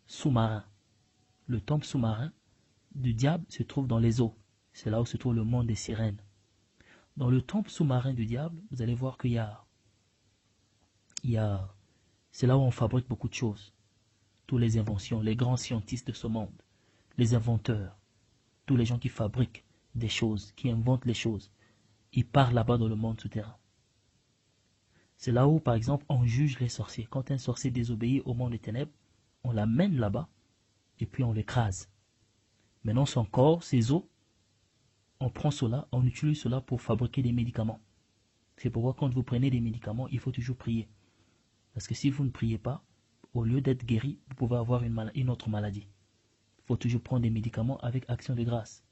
[SPEAKER 1] sous-marin. Le temple sous-marin du diable se trouve dans les eaux. C'est là où se trouve le monde des sirènes. Dans le temple sous-marin du diable, vous allez voir qu'il c'est là où on fabrique beaucoup de choses. Toutes les inventions, les grands scientifiques de ce monde, les inventeurs, tous les gens qui fabriquent des choses, qui inventent les choses, ils partent là-bas dans le monde souterrain. C'est là où, par exemple, on juge les sorciers. Quand un sorcier désobéit au monde des ténèbres, on l'amène là-bas et puis on l'écrase. Maintenant, son corps, ses os, on prend cela, on utilise cela pour fabriquer des médicaments. C'est pourquoi quand vous prenez des médicaments, il faut toujours prier. Parce que si vous ne priez pas, au lieu d'être guéri, vous pouvez avoir une autre maladie. Il faut toujours prendre des médicaments avec action de grâce.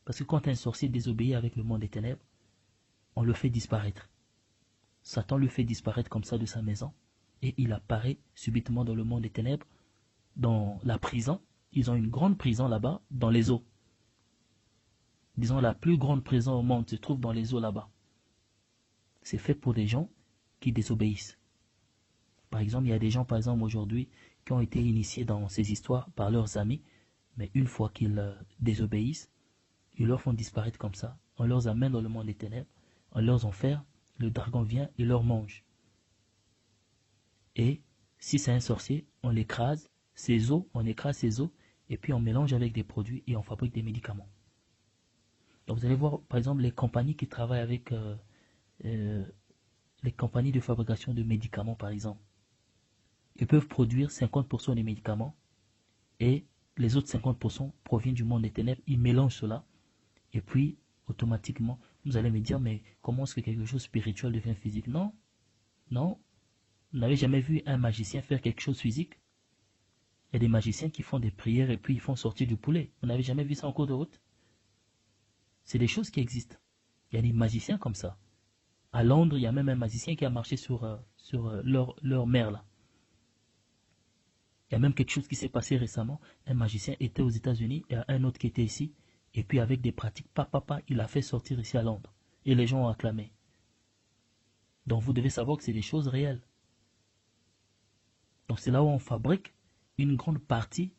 [SPEAKER 1] Parce que quand un sorcier désobéit avec le monde des ténèbres, on le fait disparaître. Satan le fait disparaître comme ça de sa maison, et il apparaît subitement dans le monde des ténèbres, dans la prison. Ils ont une grande prison là-bas, dans les eaux. Disons, la plus grande prison au monde se trouve dans les eaux là-bas. C'est fait pour des gens qui désobéissent. Par exemple, il y a des gens, par exemple, aujourd'hui, qui ont été initiés dans ces histoires par leurs amis, mais une fois qu'ils désobéissent, ils leur font disparaître comme ça. On leur amène dans le monde des ténèbres, on leur enferme, le dragon vient et leur mange. Et si c'est un sorcier, on l'écrase, ses os, on écrase ses os, et puis on mélange avec des produits et on fabrique des médicaments. Donc vous allez voir, par exemple, les compagnies qui travaillent avec les compagnies de fabrication de médicaments, par exemple. Ils peuvent produire 50% des médicaments et les autres 50% proviennent du monde des ténèbres. Ils mélangent cela et puis automatiquement, vous allez me dire, mais comment est-ce que quelque chose de spirituel devient physique? Non, non. Vous n'avez jamais vu un magicien faire quelque chose de physique? Il y a des magiciens qui font des prières et puis ils font sortir du poulet. Vous n'avez jamais vu ça en cours de route? C'est des choses qui existent. Il y a des magiciens comme ça. À Londres, il y a même un magicien qui a marché sur leur mer là. Il y a même quelque chose qui s'est passé récemment. Un magicien était aux États-Unis et un autre qui était ici. Et puis avec des pratiques, il a fait sortir ici à Londres. Et les gens ont acclamé. Donc vous devez savoir que c'est des choses réelles. Donc c'est là où on fabrique une grande partie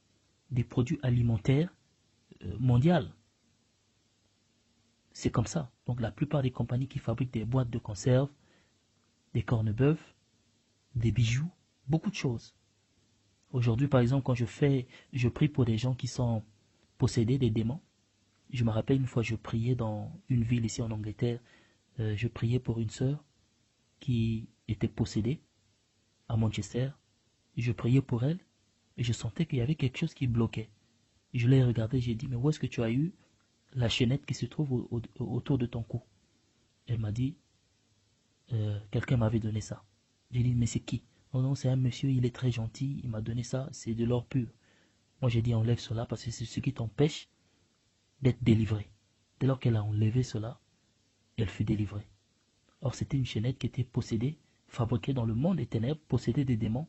[SPEAKER 1] des produits alimentaires mondiaux. C'est comme ça. Donc la plupart des compagnies qui fabriquent des boîtes de conserve, des cornes-bœufs, des bijoux, beaucoup de choses. Aujourd'hui, par exemple, quand je prie pour des gens qui sont possédés des démons. Je me rappelle une fois, je priais dans une ville ici en Angleterre. Je priais pour une sœur qui était possédée à Manchester. Je priais pour elle et je sentais qu'il y avait quelque chose qui bloquait. Je l'ai regardé, j'ai dit, mais où est-ce que tu as eu la chaînette qui se trouve autour de ton cou? Elle m'a dit, quelqu'un m'avait donné ça. J'ai dit, mais c'est qui? Oh non, c'est un monsieur, il est très gentil, il m'a donné ça, c'est de l'or pur. Moi j'ai dit, enlève cela parce que c'est ce qui t'empêche d'être délivrée. Dès lors qu'elle a enlevé cela, elle fut délivrée. Or, c'était une chaînette qui était possédée, fabriquée dans le monde des ténèbres, possédée des démons.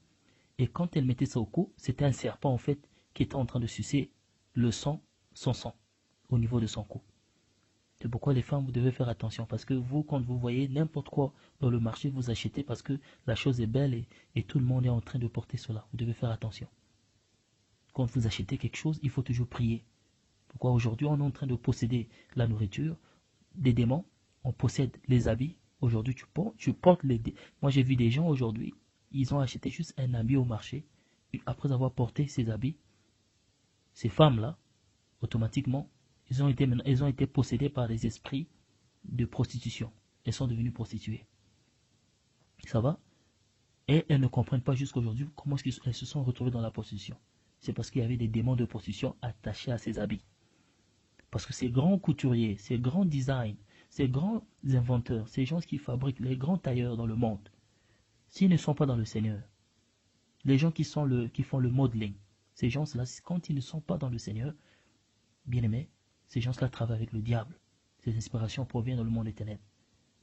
[SPEAKER 1] Et quand elle mettait ça au cou, c'était un serpent en fait qui était en train de sucer le sang, son sang, au niveau de son cou. C'est pourquoi les femmes, vous devez faire attention. Parce que vous, quand vous voyez n'importe quoi dans le marché, vous achetez parce que la chose est belle et tout le monde est en train de porter cela. Vous devez faire attention. Quand vous achetez quelque chose, il faut toujours prier. Pourquoi aujourd'hui on est en train de posséder la nourriture, des démons, on possède les habits. Aujourd'hui tu portes les... Moi j'ai vu des gens aujourd'hui, ils ont acheté juste un habit au marché, après avoir porté ces habits, ces femmes-là, automatiquement, elles ont été possédées par des esprits de prostitution. Elles sont devenues prostituées. Ça va? Et elles ne comprennent pas jusqu'à aujourd'hui comment elles se sont retrouvées dans la prostitution. C'est parce qu'il y avait des démons de prostitution attachés à ces habits. Parce que ces grands couturiers, ces grands designs, ces grands inventeurs, ces gens qui fabriquent les grands tailleurs dans le monde, s'ils ne sont pas dans le Seigneur, les gens qui font le modeling, ces gens-là, quand ils ne sont pas dans le Seigneur, bien aimés, ces gens-là travaillent avec le diable. Ces inspirations proviennent dans le monde des ténèbres.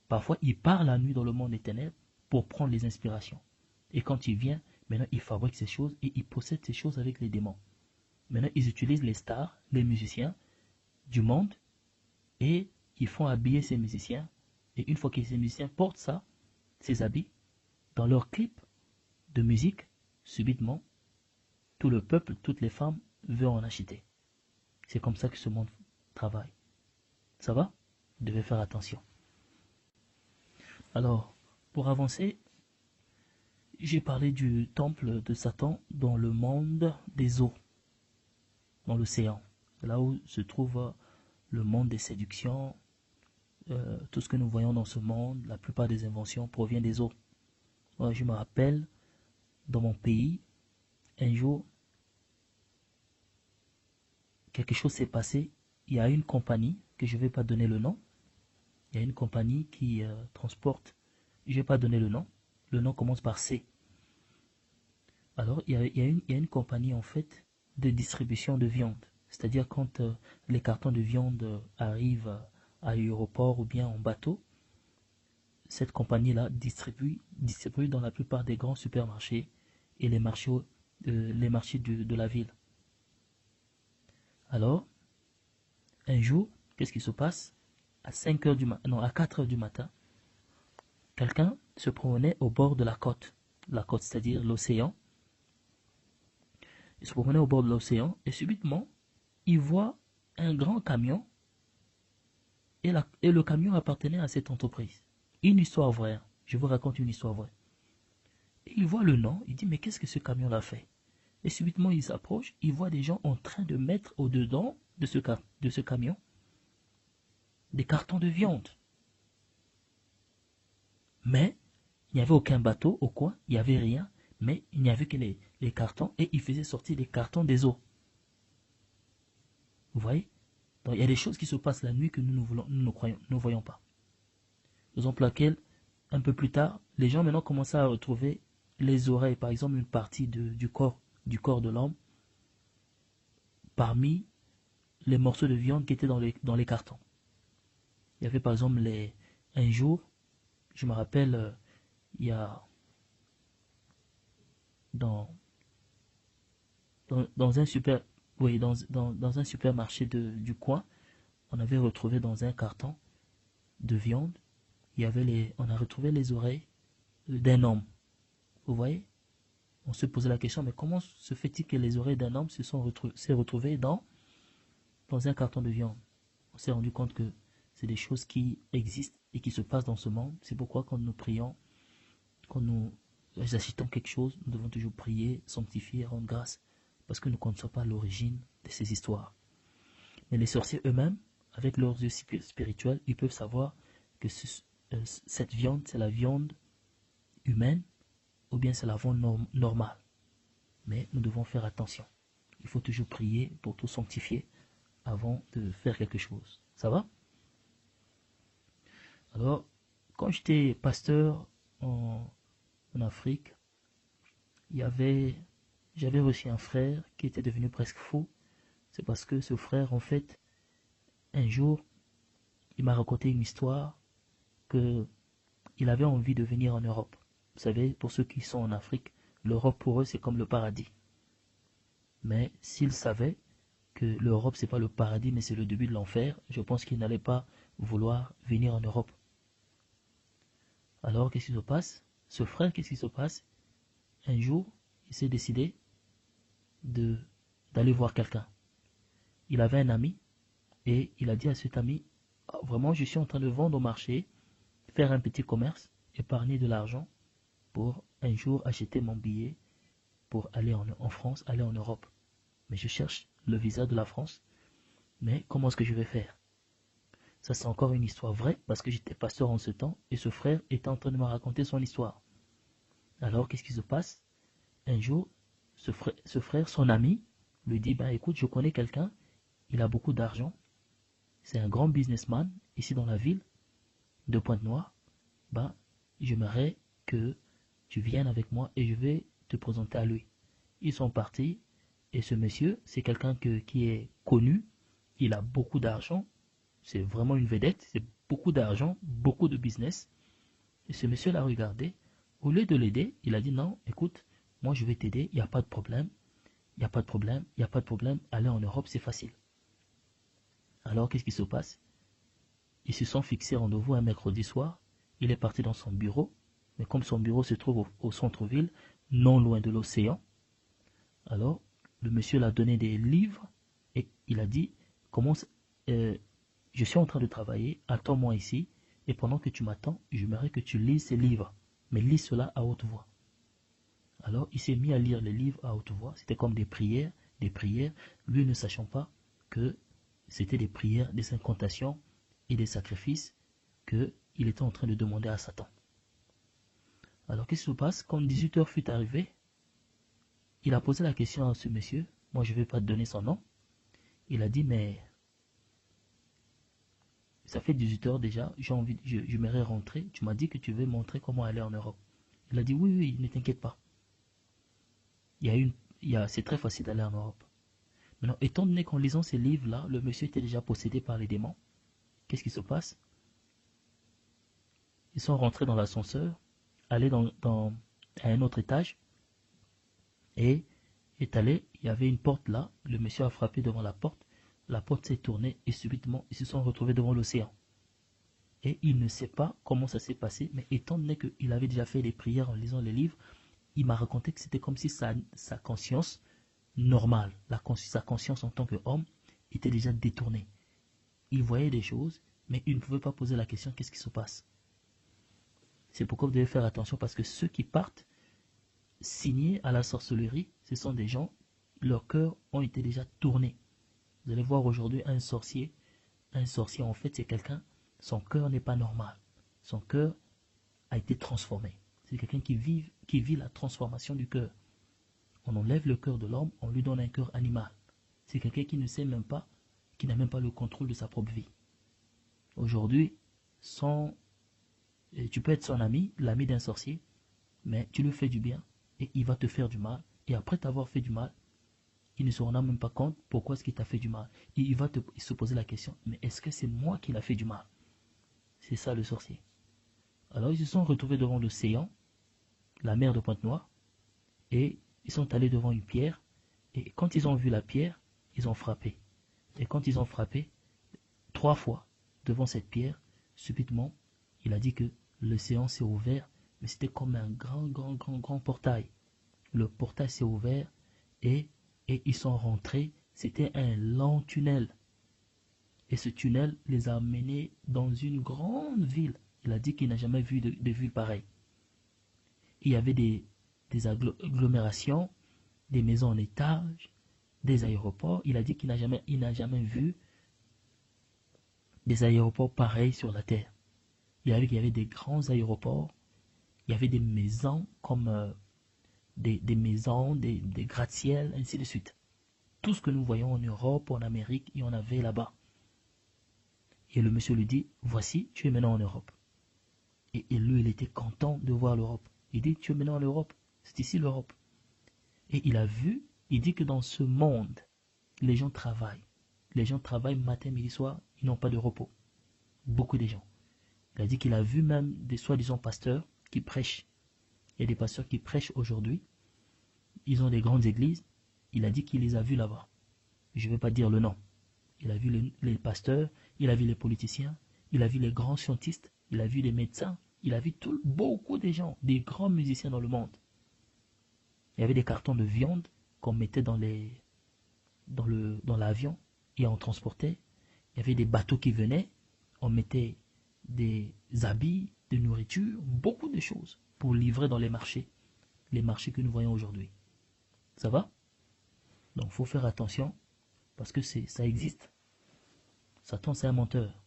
[SPEAKER 1] Parfois, ils partent la nuit dans le monde des ténèbres pour prendre les inspirations. Et quand il vient, maintenant, ils fabriquent ces choses et ils possèdent ces choses avec les démons. Maintenant, ils utilisent les stars, les musiciens du monde et ils font habiller ces musiciens. Et une fois que ces musiciens portent ça, ces habits, dans leurs clips de musique, subitement, tout le peuple, toutes les femmes veulent en acheter. C'est comme ça que ce monde travaille. Ça va? Vous devez faire attention. Alors, pour avancer, j'ai parlé du temple de Satan dans le monde des eaux, dans l'océan, là où se trouve le monde des séductions. Tout ce que nous voyons dans ce monde, la plupart des inventions proviennent des eaux. Je me rappelle, dans mon pays, un jour, quelque chose s'est passé. Il y a une compagnie, que je ne vais pas donner le nom, il y a une compagnie qui transporte, je ne vais pas donner le nom commence par C. Alors, il y a une compagnie en fait de distribution de viande. C'est-à-dire quand les cartons de viande arrivent à l'aéroport ou bien en bateau, cette compagnie-là distribue dans la plupart des grands supermarchés et les marchés de la ville. Alors, un jour, qu'est-ce qui se passe? À 4 heures du matin, quelqu'un se promenait au bord de la côte, c'est-à-dire l'océan. Il se promenait au bord de l'océan et subitement, il voit un grand camion et le camion appartenait à cette entreprise. Une histoire vraie, je vous raconte une histoire vraie. Et il voit le nom, il dit mais qu'est-ce que ce camion-là fait? Et subitement il s'approche, il voit des gens en train de mettre au-dedans de ce camion des cartons de viande. Mais il n'y avait aucun bateau au coin, il n'y avait rien, mais il n'y avait que les cartons et il faisait sortir des cartons des eaux. Vous voyez? Donc il y a des choses qui se passent la nuit que nous ne voyons pas. Raison pour laquelle, un peu plus tard, les gens maintenant commencent à retrouver les oreilles, par exemple une partie du corps de l'homme, parmi les morceaux de viande qui étaient dans les cartons. Il y avait par exemple un jour, je me rappelle, il y a dans un dans un supermarché du coin, on avait retrouvé dans un carton de viande, on a retrouvé les oreilles d'un homme. Vous voyez? On se posait la question, mais comment se fait-il que les oreilles d'un homme s'est retrouvées dans un carton de viande? On s'est rendu compte que c'est des choses qui existent et qui se passent dans ce monde. C'est pourquoi quand nous prions, quand nous achetons quelque chose, nous devons toujours prier, sanctifier, rendre grâce, parce que nous ne connaissons pas l'origine de ces histoires. Mais les sorciers eux-mêmes, avec leurs yeux spirituels, ils peuvent savoir que cette viande, c'est la viande humaine, ou bien c'est la viande normale. Mais nous devons faire attention. Il faut toujours prier pour tout sanctifier avant de faire quelque chose. Ça va? Alors, quand j'étais pasteur en Afrique, j'avais reçu un frère qui était devenu presque fou. C'est parce que ce frère, en fait, un jour, il m'a raconté une histoire que il avait envie de venir en Europe. Vous savez, pour ceux qui sont en Afrique, l'Europe pour eux, c'est comme le paradis. Mais s'il savait que l'Europe, c'est pas le paradis, mais c'est le début de l'enfer, je pense qu'il n'allait pas vouloir venir en Europe. Alors, qu'est-ce qui se passe? Ce frère, qu'est-ce qui se passe? Un jour, il s'est décidé d'aller voir quelqu'un. Il avait un ami et il a dit à cet ami, oh, vraiment, je suis en train de vendre au marché, faire un petit commerce, épargner de l'argent pour un jour acheter mon billet pour aller en France, aller en Europe. Mais je cherche le visa de la France. Mais comment est-ce que je vais faire? Ça, c'est encore une histoire vraie parce que j'étais pasteur en ce temps et ce frère était en train de me raconter son histoire. Alors, qu'est-ce qui se passe? Un jour, ce frère, son ami, lui dit, ben écoute, je connais quelqu'un, il a beaucoup d'argent, c'est un grand businessman ici dans la ville de Pointe-Noire, ben j'aimerais que tu viennes avec moi et je vais te présenter à lui. Ils sont partis et ce monsieur, c'est quelqu'un qui est connu, il a beaucoup d'argent, c'est vraiment une vedette, c'est beaucoup d'argent, beaucoup de business. Et ce monsieur l'a regardé, au lieu de l'aider, il a dit non, écoute, moi je vais t'aider, il n'y a pas de problème, il n'y a pas de problème, il n'y a pas de problème, aller en Europe c'est facile. Alors qu'est-ce qui se passe? Ils se sont fixés rendez-vous un mercredi soir, il est parti dans son bureau, mais comme son bureau se trouve au centre-ville, non loin de l'océan, alors le monsieur l'a donné des livres et il a dit, commence, je suis en train de travailler, attends-moi ici, et pendant que tu m'attends, j'aimerais que tu lises ces livres, mais lis cela à haute voix. Alors il s'est mis à lire les livres à haute voix, c'était comme des prières, lui ne sachant pas que c'était des prières, des incantations et des sacrifices qu'il était en train de demander à Satan. Alors qu'est-ce qui se passe? Quand 18h fut arrivé, il a posé la question à ce monsieur, moi je ne vais pas te donner son nom, il a dit mais ça fait 18h déjà, j'aimerais rentrer, tu m'as dit que tu veux montrer comment aller en Europe. Il a dit oui, ne t'inquiète pas. C'est très facile d'aller en Europe. Maintenant, étant donné qu'en lisant ces livres-là, le monsieur était déjà possédé par les démons, qu'est-ce qui se passe? Ils sont rentrés dans l'ascenseur, allés à un autre étage, et est allé, il y avait une porte là, le monsieur a frappé devant la porte s'est tournée, et subitement, ils se sont retrouvés devant l'océan. Et il ne sait pas comment ça s'est passé, mais étant donné qu'il avait déjà fait des prières en lisant les livres, il m'a raconté que c'était comme si sa conscience normale, sa conscience en tant qu'homme, était déjà détournée. Il voyait des choses, mais il ne pouvait pas poser la question qu'est-ce qui se passe. C'est pourquoi vous devez faire attention parce que ceux qui partent signés à la sorcellerie, ce sont des gens, leurs cœurs ont été déjà tournés. Vous allez voir aujourd'hui un sorcier en fait c'est quelqu'un, son cœur n'est pas normal. Son cœur a été transformé. C'est quelqu'un qui vit la transformation du cœur. On enlève le cœur de l'homme, on lui donne un cœur animal. C'est quelqu'un qui ne sait même pas, qui n'a même pas le contrôle de sa propre vie. Aujourd'hui, tu peux être son ami, l'ami d'un sorcier, mais tu lui fais du bien et il va te faire du mal. Et après t'avoir fait du mal, il ne se rendra même pas compte pourquoi est-ce qu'il t'a fait du mal. Et il va se poser la question, mais est-ce que c'est moi qui l'a fait du mal? C'est ça le sorcier. Alors ils se sont retrouvés devant l'océan, la mer de Pointe-Noire, et ils sont allés devant une pierre, et quand ils ont vu la pierre, ils ont frappé. Et quand ils ont frappé, 3 fois devant cette pierre, subitement, il a dit que l'océan s'est ouvert, mais c'était comme un grand portail. Le portail s'est ouvert et ils sont rentrés. C'était un long tunnel. Et ce tunnel les a menés dans une grande ville. Il a dit qu'il n'a jamais vu de ville pareille. il y avait des agglomérations, des maisons en étage, des aéroports. Il a dit qu'il n'a jamais vu des aéroports pareils sur la Terre. Il a vu qu'il y avait des grands aéroports, il y avait des maisons comme des maisons, des gratte-ciel, ainsi de suite. Tout ce que nous voyons en Europe, en Amérique, il y en avait là-bas. Et le monsieur lui dit, voici, tu es maintenant en Europe. Et lui, il était content de voir l'Europe. Il dit, tu es maintenant en Europe, c'est ici l'Europe. Et il a vu, il dit que dans ce monde, les gens travaillent. Les gens travaillent matin, midi, soir, ils n'ont pas de repos. Beaucoup de gens. Il a dit qu'il a vu même des soi-disant pasteurs qui prêchent. Il y a des pasteurs qui prêchent aujourd'hui. Ils ont des grandes églises. Il a dit qu'il les a vus là-bas. Je ne vais pas dire le nom. Il a vu les pasteurs, il a vu les politiciens, il a vu les grands scientistes, il a vu les médecins, il a vu beaucoup de gens, des grands musiciens dans le monde. Il y avait des cartons de viande qu'on mettait dans l'avion et on transportait. Il y avait des bateaux qui venaient, on mettait des habits, de nourriture, beaucoup de choses pour livrer dans les marchés que nous voyons aujourd'hui. Ça va? Donc il faut faire attention parce que ça existe. Satan, c'est un menteur.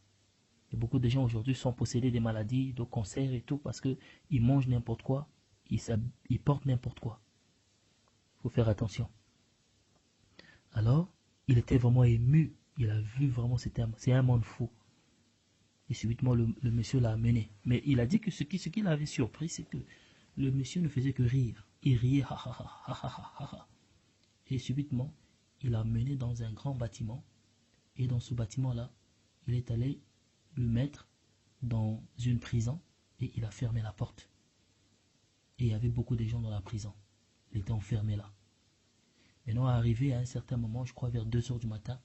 [SPEAKER 1] Et beaucoup de gens aujourd'hui sont possédés des maladies, de cancers et tout parce qu'ils mangent n'importe quoi, ils portent n'importe quoi. Il faut faire attention. Alors, il était vraiment ému. Il a vu vraiment, c'est un monde fou. Et subitement, le monsieur l'a amené. Mais il a dit que ce qui l'avait surpris, c'est que le monsieur ne faisait que rire. Il riait, ha ha ha ha ha ha ha. Et subitement, il l'a mené dans un grand bâtiment. Et dans ce bâtiment-là, il est allé le mettre dans une prison et il a fermé la porte. Et il y avait beaucoup de gens dans la prison. Il était enfermé là. Maintenant, arrivé à un certain moment, je crois vers 2 h du matin,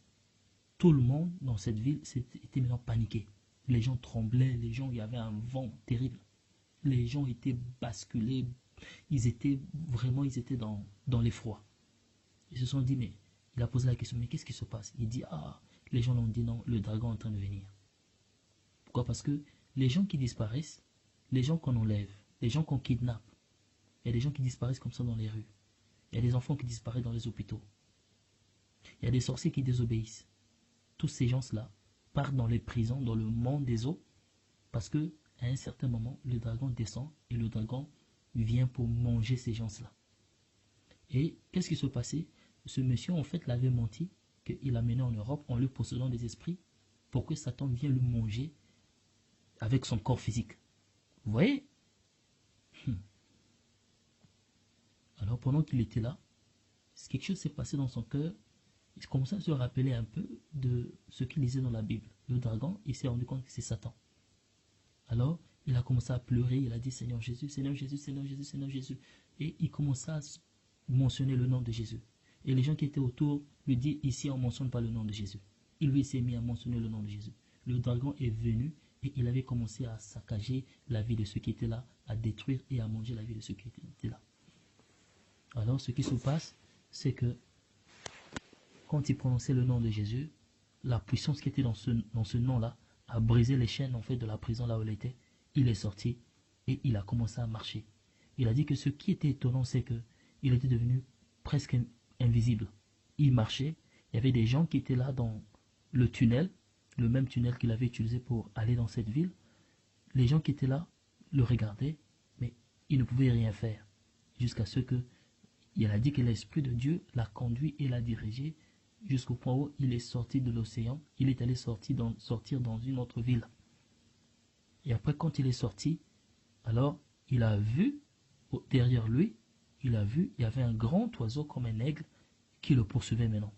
[SPEAKER 1] tout le monde dans cette ville était maintenant paniqué. Les gens tremblaient, il y avait un vent terrible. Les gens étaient basculés, ils étaient dans l'effroi. Ils se sont dit, mais il a posé la question, mais qu'est-ce qui se passe? Il dit, les gens l'ont dit non, le dragon est en train de venir. Pourquoi? Parce que les gens qui disparaissent, les gens qu'on enlève, les gens qu'on kidnappe, il y a des gens qui disparaissent comme ça dans les rues. Il y a des enfants qui disparaissent dans les hôpitaux. Il y a des sorciers qui désobéissent. Tous ces gens-là partent dans les prisons, dans le monde des eaux, parce que à un certain moment, le dragon descend et le dragon vient pour manger ces gens-là. Et qu'est-ce qui se passait? Ce monsieur, en fait, l'avait menti qu'il a mené en Europe en lui possédant des esprits pour que Satan vienne le manger avec son corps physique. Vous voyez? Alors, pendant qu'il était là, quelque chose s'est passé dans son cœur. Il commençait à se rappeler un peu de ce qu'il lisait dans la Bible. Le dragon, il s'est rendu compte que c'est Satan. Alors, il a commencé à pleurer. Il a dit, Seigneur Jésus, Seigneur Jésus, Seigneur Jésus, Seigneur Jésus. Et il commença à mentionner le nom de Jésus. Et les gens qui étaient autour lui disent, ici, on ne mentionne pas le nom de Jésus. Il lui s'est mis à mentionner le nom de Jésus. Le dragon est venu et il avait commencé à saccager la vie de ceux qui étaient là, à détruire et à manger la vie de ceux qui étaient là. Alors, ce qui se passe, c'est que quand il prononçait le nom de Jésus, la puissance qui était dans ce nom-là a brisé les chaînes en fait de la prison là où il était. Il est sorti et il a commencé à marcher. Il a dit que ce qui était étonnant, c'est que il était devenu presque invisible. Il marchait, il y avait des gens qui étaient là dans le tunnel, le même tunnel qu'il avait utilisé pour aller dans cette ville. Les gens qui étaient là le regardaient, mais ils ne pouvaient rien faire. Jusqu'à ce que il a dit que l'Esprit de Dieu l'a conduit et l'a dirigé jusqu'au point où il est sorti de l'océan. Il est allé sortir dans une autre ville. Et après, quand il est sorti, alors il a vu, derrière lui, il y avait un grand oiseau comme un aigle qui le poursuivait maintenant.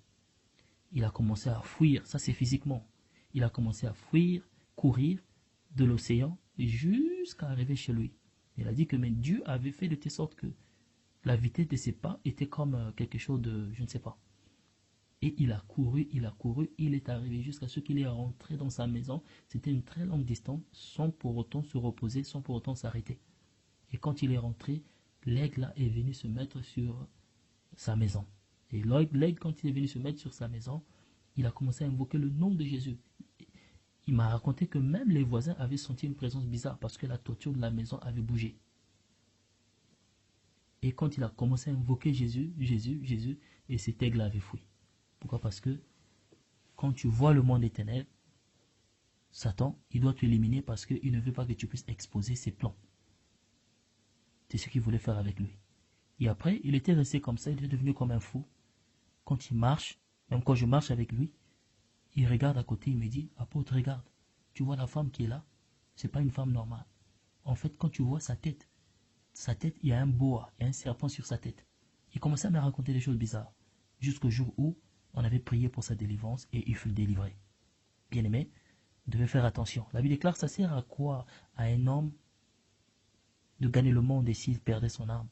[SPEAKER 1] Il a commencé à fuir, ça c'est physiquement. Il a commencé à fuir, courir de l'océan jusqu'à arriver chez lui. Il a dit que mais Dieu avait fait de telle sorte que la vitesse de ses pas était comme quelque chose de, je ne sais pas. Et il a couru, il est arrivé jusqu'à ce qu'il est rentré dans sa maison. C'était une très longue distance, sans pour autant se reposer, sans pour autant s'arrêter. Et quand il est rentré, l'aigle est venu se mettre sur sa maison. Et l'aigle, quand il est venu se mettre sur sa maison, il a commencé à invoquer le nom de Jésus. Il m'a raconté que même les voisins avaient senti une présence bizarre parce que la toiture de la maison avait bougé. Et quand il a commencé à invoquer Jésus, Jésus, et cet aigle avait fui. Pourquoi? Parce que quand tu vois le monde des ténèbres, Satan, il doit t'éliminer parce qu'il ne veut pas que tu puisses exposer ses plans. C'est ce qu'il voulait faire avec lui. Et après, il était resté comme ça, il était devenu comme un fou. Quand il marche, même quand je marche avec lui, il regarde à côté, il me dit, apôtre, regarde, tu vois la femme qui est là? C'est pas une femme normale. En fait, quand tu vois sa tête, il y a un boa, il y a un serpent sur sa tête. Il commençait à me raconter des choses bizarres. Jusqu'au jour où on avait prié pour sa délivrance et il fut délivré. Bien aimé, vous devez faire attention. La Bible déclare, ça sert à quoi à un homme de gagner le monde et s'il perdait son âme?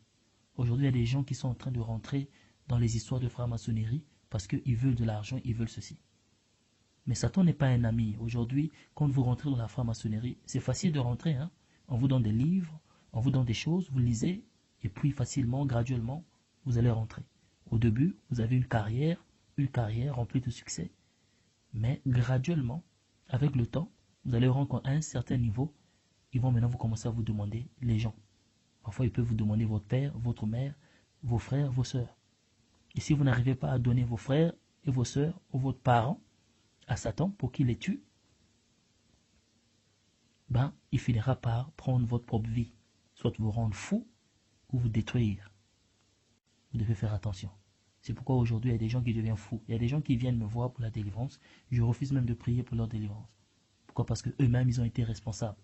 [SPEAKER 1] Aujourd'hui, il y a des gens qui sont en train de rentrer dans les histoires de franc-maçonnerie parce qu'ils veulent de l'argent, ils veulent ceci. Mais Satan n'est pas un ami. Aujourd'hui, quand vous rentrez dans la franc-maçonnerie, c'est facile de rentrer. Hein? On vous donne des livres, on vous donne des choses, vous lisez, et puis facilement, graduellement, vous allez rentrer. Au début, vous avez une carrière remplie de succès. Mais graduellement, avec le temps, vous allez rendre à un certain niveau, ils vont maintenant vous commencer à vous demander les gens. Parfois, ils peuvent vous demander votre père, votre mère, vos frères, vos sœurs. Et si vous n'arrivez pas à donner vos frères et vos sœurs ou votre parent à Satan pour qu'il les tue, ben, il finira par prendre votre propre vie, soit vous rendre fou ou vous détruire. Vous devez faire attention. C'est pourquoi aujourd'hui, il y a des gens qui deviennent fous. Il y a des gens qui viennent me voir pour la délivrance. Je refuse même de prier pour leur délivrance. Pourquoi? Parce qu'eux-mêmes, ils ont été responsables.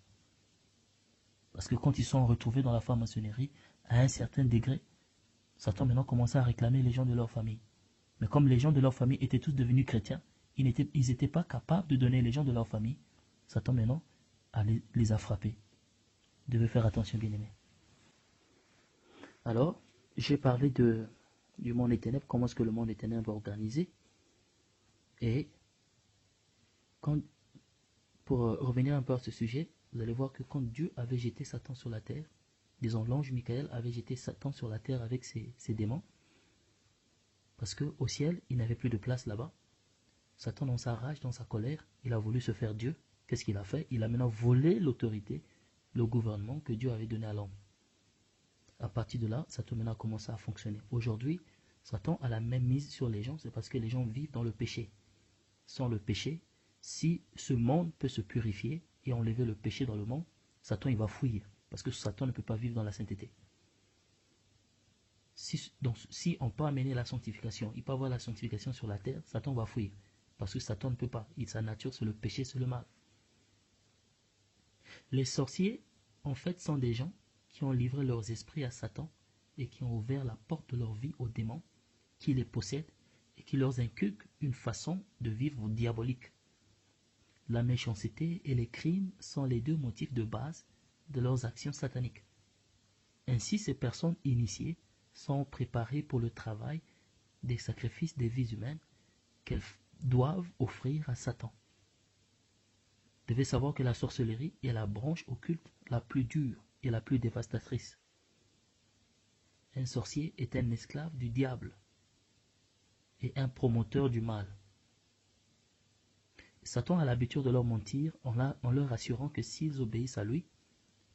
[SPEAKER 1] Parce que quand ils sont retrouvés dans la franc-maçonnerie, à un certain degré, Satan maintenant commençait à réclamer les gens de leur famille. Mais comme les gens de leur famille étaient tous devenus chrétiens, ils n'étaient pas capables de donner les gens de leur famille. Satan maintenant les a frappés. Vous devez faire attention, bien-aimés. Alors, j'ai parlé du monde des ténèbres, comment est-ce que le monde des ténèbres est organisé. Et pour revenir un peu à ce sujet, vous allez voir que quand Dieu avait jeté Satan sur la terre, disons l'ange Michael avait jeté Satan sur la terre avec ses démons, parce qu'au ciel, il n'avait plus de place là-bas. Satan, dans sa rage, dans sa colère, il a voulu se faire Dieu. Qu'est-ce qu'il a fait? Il a maintenant volé l'autorité, le gouvernement que Dieu avait donné à l'homme. À partir de là, Satan maintenant a commencé à fonctionner. Aujourd'hui, Satan a la même mise sur les gens, c'est parce que les gens vivent dans le péché. Sans le péché, si ce monde peut se purifier et enlever le péché dans le monde, Satan il va fuir, parce que Satan ne peut pas vivre dans la sainteté. Si on peut amener la sanctification, il peut avoir la sanctification sur la terre, Satan va fuir. Parce que Satan ne peut pas. Sa nature, c'est le péché, c'est le mal. Les sorciers, en fait, sont des gens qui ont livré leurs esprits à Satan et qui ont ouvert la porte de leur vie aux démons qui les possèdent et qui leur inculquent une façon de vivre diabolique. La méchanceté et les crimes sont les deux motifs de base de leurs actions sataniques. Ainsi, ces personnes initiées sont préparées pour le travail des sacrifices des vies humaines qu'elles doivent offrir à Satan. Vous devez savoir que la sorcellerie est la branche occulte la plus dure et la plus dévastatrice. Un sorcier est un esclave du diable et un promoteur du mal. Satan a l'habitude de leur mentir en leur assurant que s'ils obéissent à lui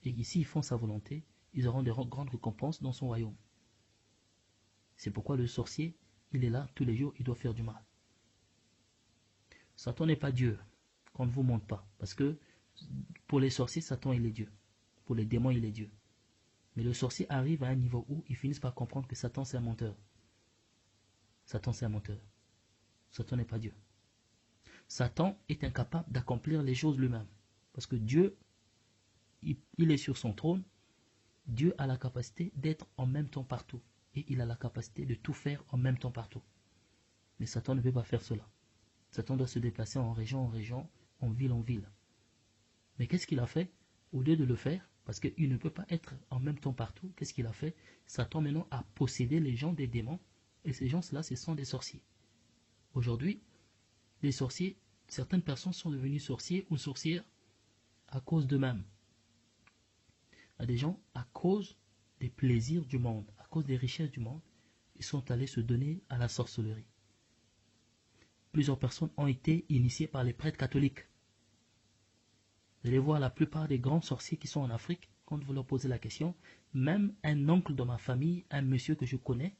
[SPEAKER 1] et que s'ils font sa volonté, ils auront de grandes récompenses dans son royaume. C'est pourquoi le sorcier, il est là tous les jours, il doit faire du mal. Satan n'est pas Dieu, qu'on ne vous montre pas. Parce que pour les sorciers, Satan il est Dieu. Pour les démons, il est Dieu. Mais le sorcier arrive à un niveau où ils finissent par comprendre que Satan c'est un menteur. Satan c'est un menteur. Satan n'est pas Dieu. Satan est incapable d'accomplir les choses lui-même. Parce que Dieu, il est sur son trône. Dieu a la capacité d'être en même temps partout. Et il a la capacité de tout faire en même temps partout. Mais Satan ne peut pas faire cela. Satan doit se déplacer en région, en ville. Mais qu'est-ce qu'il a fait? Au lieu de le faire, parce qu'il ne peut pas être en même temps partout, qu'est-ce qu'il a fait? Satan maintenant a possédé les gens des démons. Et ces gens-là, ce sont des sorciers. Aujourd'hui, les sorciers, certaines personnes sont devenues sorciers ou sorcières à cause d'eux-mêmes. Il y a des gens, à cause des plaisirs du monde, à cause des richesses du monde, ils sont allés se donner à la sorcellerie. Plusieurs personnes ont été initiées par les prêtres catholiques. Vous allez voir la plupart des grands sorciers qui sont en Afrique, quand vous leur posez la question, même un oncle de ma famille, un monsieur que je connais,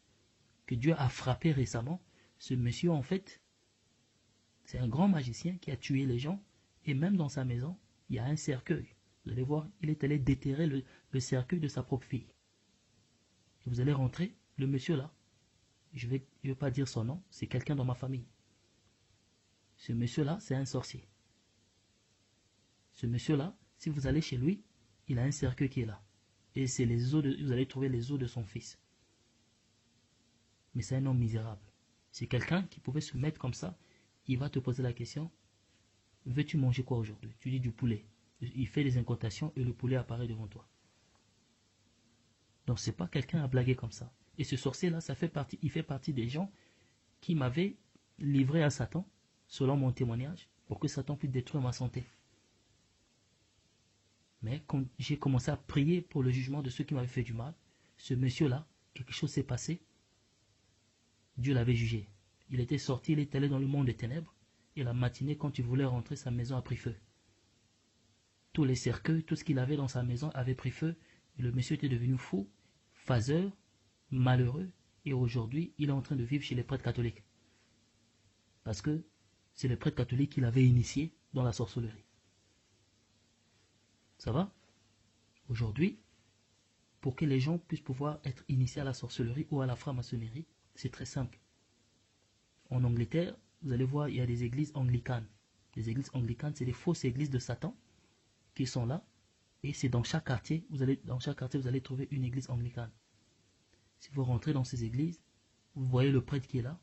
[SPEAKER 1] que Dieu a frappé récemment, ce monsieur en fait, c'est un grand magicien qui a tué les gens, et même dans sa maison, il y a un cercueil. Vous allez voir, il est allé déterrer le cercueil de sa propre fille. Et vous allez rentrer, le monsieur là, je vais pas dire son nom, c'est quelqu'un dans ma famille. Ce monsieur là, c'est un sorcier. Ce monsieur là, si vous allez chez lui, il a un cercueil qui est là. Et c'est les os vous allez trouver les os de son fils. Mais c'est un homme misérable. C'est quelqu'un qui pouvait se mettre comme ça. Il va te poser la question, veux-tu manger quoi aujourd'hui? Tu dis du poulet. Il fait des incantations et le poulet apparaît devant toi. Donc c'est pas quelqu'un à blaguer comme ça. Et ce sorcier-là, il fait partie des gens qui m'avaient livré à Satan, selon mon témoignage, pour que Satan puisse détruire ma santé. Mais quand j'ai commencé à prier pour le jugement de ceux qui m'avaient fait du mal, ce monsieur-là, quelque chose s'est passé. Dieu l'avait jugé. Il était sorti, il est allé dans le monde des ténèbres. Et la matinée, quand il voulait rentrer, sa maison a pris feu. Tous les cercueils, tout ce qu'il avait dans sa maison avait pris feu. Et le monsieur était devenu fou, phaseur, malheureux. Et aujourd'hui, il est en train de vivre chez les prêtres catholiques. Parce que c'est les prêtres catholiques qui l'avaient initié dans la sorcellerie. Ça va? Aujourd'hui, pour que les gens puissent pouvoir être initiés à la sorcellerie ou à la franc-maçonnerie, c'est très simple. En Angleterre, vous allez voir, il y a des églises anglicanes. Les églises anglicanes, c'est des fausses églises de Satan qui sont là. Et c'est dans chaque quartier, vous allez trouver une église anglicane. Si vous rentrez dans ces églises, vous voyez le prêtre qui est là.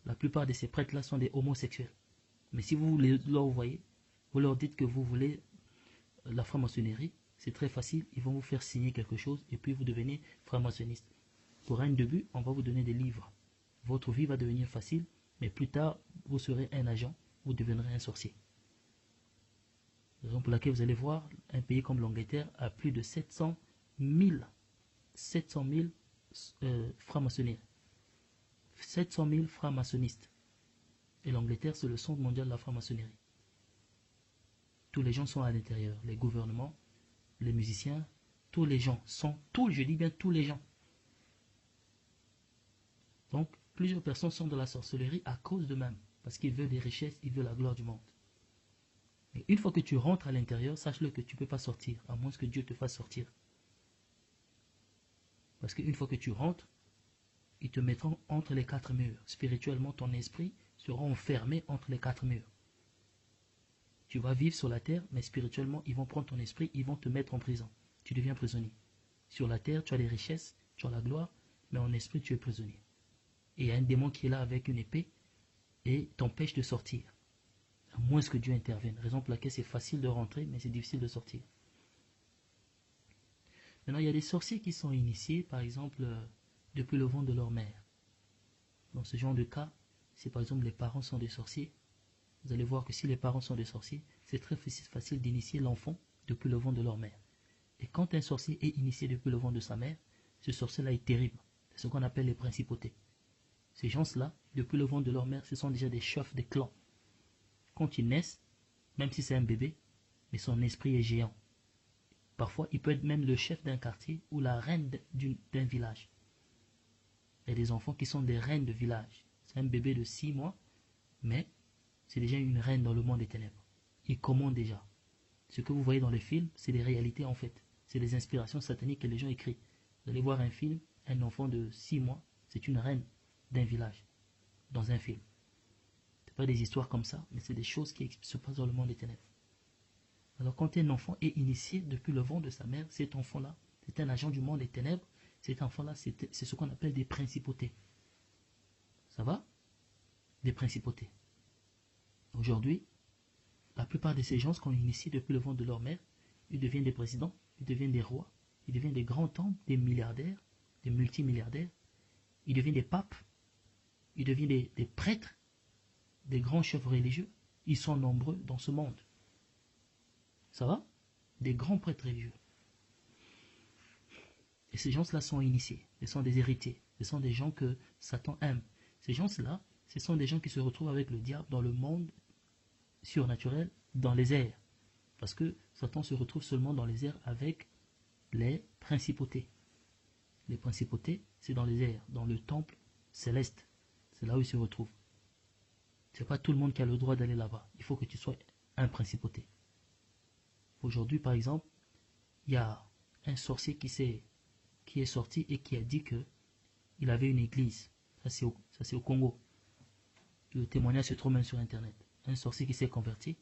[SPEAKER 1] La plupart de ces prêtres-là sont des homosexuels. Mais si vous leur voyez, vous leur dites que vous voulez la franc-maçonnerie, c'est très facile. Ils vont vous faire signer quelque chose et puis vous devenez franc-maçonniste. Pour un début, on va vous donner des livres. Votre vie va devenir facile, mais plus tard, vous serez un agent, vous deviendrez un sorcier. Raison pour laquelle vous allez voir, un pays comme l'Angleterre a plus de 700 000 francs-maçonniers. 700 000 francs-maçonnistes. Et l'Angleterre, c'est le centre mondial de la franc-maçonnerie. Tous les gens sont à l'intérieur. Les gouvernements, les musiciens, tous les gens sont, je dis bien tous les gens. Donc, plusieurs personnes sont dans la sorcellerie à cause d'eux-mêmes. Parce qu'ils veulent des richesses, ils veulent la gloire du monde. Et une fois que tu rentres à l'intérieur, sache-le que tu ne peux pas sortir, à moins que Dieu te fasse sortir. Parce qu'une fois que tu rentres, ils te mettront entre les quatre murs. Spirituellement, ton esprit sera enfermé entre les quatre murs. Tu vas vivre sur la terre, mais spirituellement, ils vont prendre ton esprit, ils vont te mettre en prison. Tu deviens prisonnier. Sur la terre, tu as les richesses, tu as la gloire, mais en esprit, tu es prisonnier. Et il y a un démon qui est là avec une épée et t'empêche de sortir. À moins que Dieu intervienne. Raison pour laquelle c'est facile de rentrer, mais c'est difficile de sortir. Maintenant, il y a des sorciers qui sont initiés, par exemple, depuis le ventre de leur mère. Dans ce genre de cas, si par exemple les parents sont des sorciers, vous allez voir que si les parents sont des sorciers, c'est très facile d'initier l'enfant depuis le ventre de leur mère. Et quand un sorcier est initié depuis le ventre de sa mère, ce sorcier-là est terrible. C'est ce qu'on appelle les principautés. Ces gens-là, depuis le ventre de leur mère, ce sont déjà des chefs des clans. Quand ils naissent, même si c'est un bébé, mais son esprit est géant. Parfois, il peut être même le chef d'un quartier ou la reine d'un village. Il y a des enfants qui sont des reines de village. C'est un bébé de 6 mois, mais c'est déjà une reine dans le monde des ténèbres. Il commande déjà. Ce que vous voyez dans les films, c'est des réalités en fait. C'est des inspirations sataniques que les gens écrivent. Vous allez voir un film, un enfant de 6 mois, c'est une reine d'un village, dans un film. Ce n'est pas des histoires comme ça, mais c'est des choses qui se passent dans le monde des ténèbres. Alors quand un enfant est initié depuis le ventre de sa mère, cet enfant-là, c'est un agent du monde des ténèbres, cet enfant-là, c'est ce qu'on appelle des principautés. Ça va? Des principautés. Aujourd'hui, la plupart de ces gens qu'on initie depuis le ventre de leur mère, ils deviennent des présidents, ils deviennent des rois, ils deviennent des grands hommes, des milliardaires, des multimilliardaires, ils deviennent des papes, ils deviennent des prêtres, des grands chefs religieux. Ils sont nombreux dans ce monde. Ça va? Des grands prêtres religieux. Et ces gens-là sont initiés, ils sont des héritiers, ce sont des gens que Satan aime. Ces gens-là, ce sont des gens qui se retrouvent avec le diable dans le monde surnaturel, dans les airs. Parce que Satan se retrouve seulement dans les airs avec les principautés. Les principautés, c'est dans les airs, dans le temple céleste. C'est là où ils se retrouvent. C'est pas tout le monde qui a le droit d'aller là-bas. Il faut que tu sois un principauté. Aujourd'hui, par exemple, il y a un sorcier qui est sorti et qui a dit que il avait une église. Ça, c'est au Congo. Le témoignage se trouve même sur Internet. Un sorcier qui s'est converti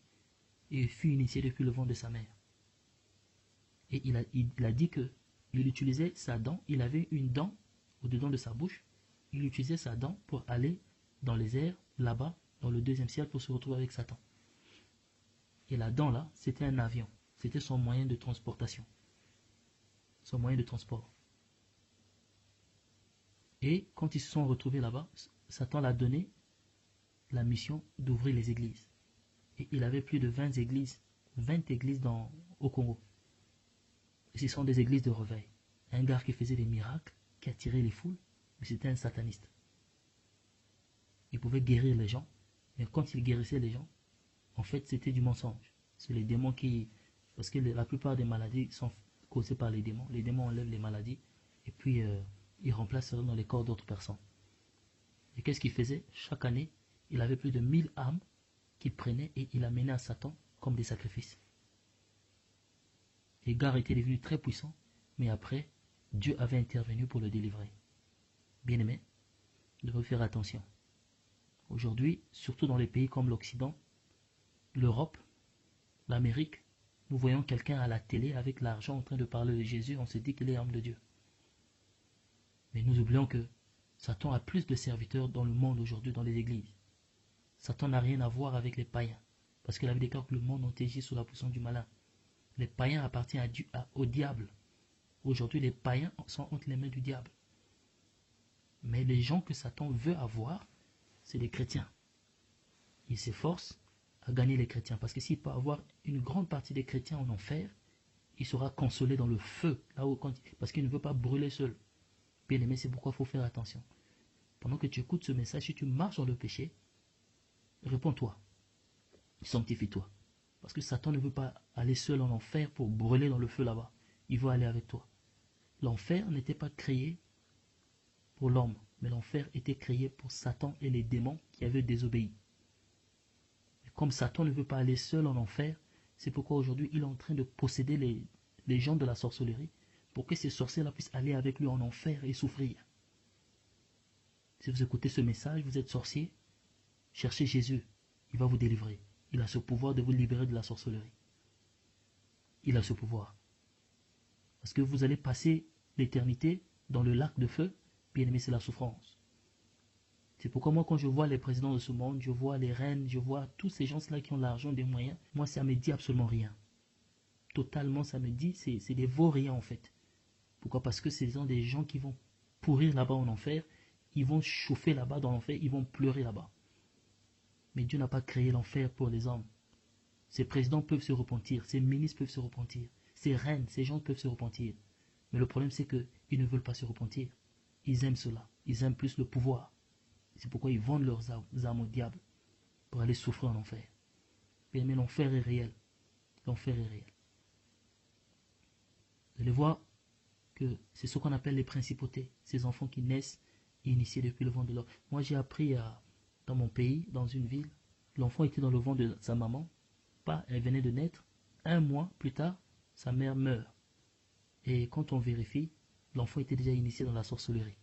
[SPEAKER 1] et fut initié depuis le ventre de sa mère. Et il a dit que il utilisait sa dent. Il avait une dent au-dedans de sa bouche. Il utilisait sa dent pour aller dans les airs, là-bas, dans le deuxième ciel, pour se retrouver avec Satan. Et la dent, là, c'était un avion. C'était son moyen de transportation. Son moyen de transport. Et quand ils se sont retrouvés là-bas, Satan l'a donné la mission d'ouvrir les églises. Et il avait plus de 20 églises au Congo. Et ce sont des églises de réveil. Un gars qui faisait des miracles, qui attirait les foules, mais c'était un sataniste. Il pouvait guérir les gens, mais quand il guérissait les gens, en fait, c'était du mensonge. C'est les démons qui... Parce que la plupart des maladies sont causées par les démons. Les démons enlèvent les maladies et puis ils remplacent dans les corps d'autres personnes. Et qu'est-ce qu'il faisait? Chaque année, il avait plus de 1000 âmes qu'il prenait et il amenait à Satan comme des sacrifices. Et Gar était devenu très puissant, mais après, Dieu avait intervenu pour le délivrer. Bien-aimé, vous devez faire attention. Aujourd'hui, surtout dans les pays comme l'Occident, l'Europe, l'Amérique, nous voyons quelqu'un à la télé avec l'argent en train de parler de Jésus, on se dit qu'il est homme de Dieu. Mais nous oublions que Satan a plus de serviteurs dans le monde aujourd'hui, dans les églises. Satan n'a rien à voir avec les païens, parce que la Bible déclare que le monde entier sous la puissance du malin. Les païens appartiennent au diable. Aujourd'hui, les païens sont entre les mains du diable. Mais les gens que Satan veut avoir, c'est les chrétiens. Il s'efforce à gagner les chrétiens, parce que s'il peut avoir une grande partie des chrétiens en enfer, il sera consolé dans le feu, parce qu'il ne veut pas brûler seul. Bien aimé, c'est pourquoi il faut faire attention. Pendant que tu écoutes ce message, si tu marches dans le péché, réponds-toi, sanctifie-toi. Parce que Satan ne veut pas aller seul en enfer pour brûler dans le feu là-bas. Il veut aller avec toi. L'enfer n'était pas créé pour l'homme, mais l'enfer était créé pour Satan et les démons qui avaient désobéi. Et comme Satan ne veut pas aller seul en enfer, c'est pourquoi aujourd'hui il est en train de posséder les gens de la sorcellerie pour que ces sorciers-là puissent aller avec lui en enfer et souffrir. Si vous écoutez ce message, vous êtes sorcier, cherchez Jésus, il va vous délivrer. Il a ce pouvoir de vous libérer de la sorcellerie. Il a ce pouvoir. Parce que vous allez passer l'éternité dans le lac de feu, bien aimé, c'est la souffrance. C'est pourquoi moi, quand je vois les présidents de ce monde, je vois les reines, je vois tous ces gens-là qui ont l'argent, des moyens, moi, ça me dit absolument rien. Totalement, ça me dit, c'est des vauriens en fait. Pourquoi? Parce que ce sont des gens qui vont pourrir là-bas en enfer, ils vont chauffer là-bas dans l'enfer, ils vont pleurer là-bas. Mais Dieu n'a pas créé l'enfer pour les hommes. Ces présidents peuvent se repentir, ces ministres peuvent se repentir, ces reines, ces gens peuvent se repentir. Mais le problème, c'est qu'ils ne veulent pas se repentir. Ils aiment cela. Ils aiment plus le pouvoir. C'est pourquoi ils vendent leurs âmes au diable pour aller souffrir en enfer. Mais l'enfer est réel. L'enfer est réel. Vous allez voir que c'est ce qu'on appelle les principautés. Ces enfants qui naissent initiés depuis le ventre de leur... Moi, j'ai appris dans mon pays, dans une ville, l'enfant était dans le ventre de sa maman. Elle venait de naître. 1 mois plus tard, sa mère meurt. Et quand on vérifie, l'enfant était déjà initié dans la sorcellerie.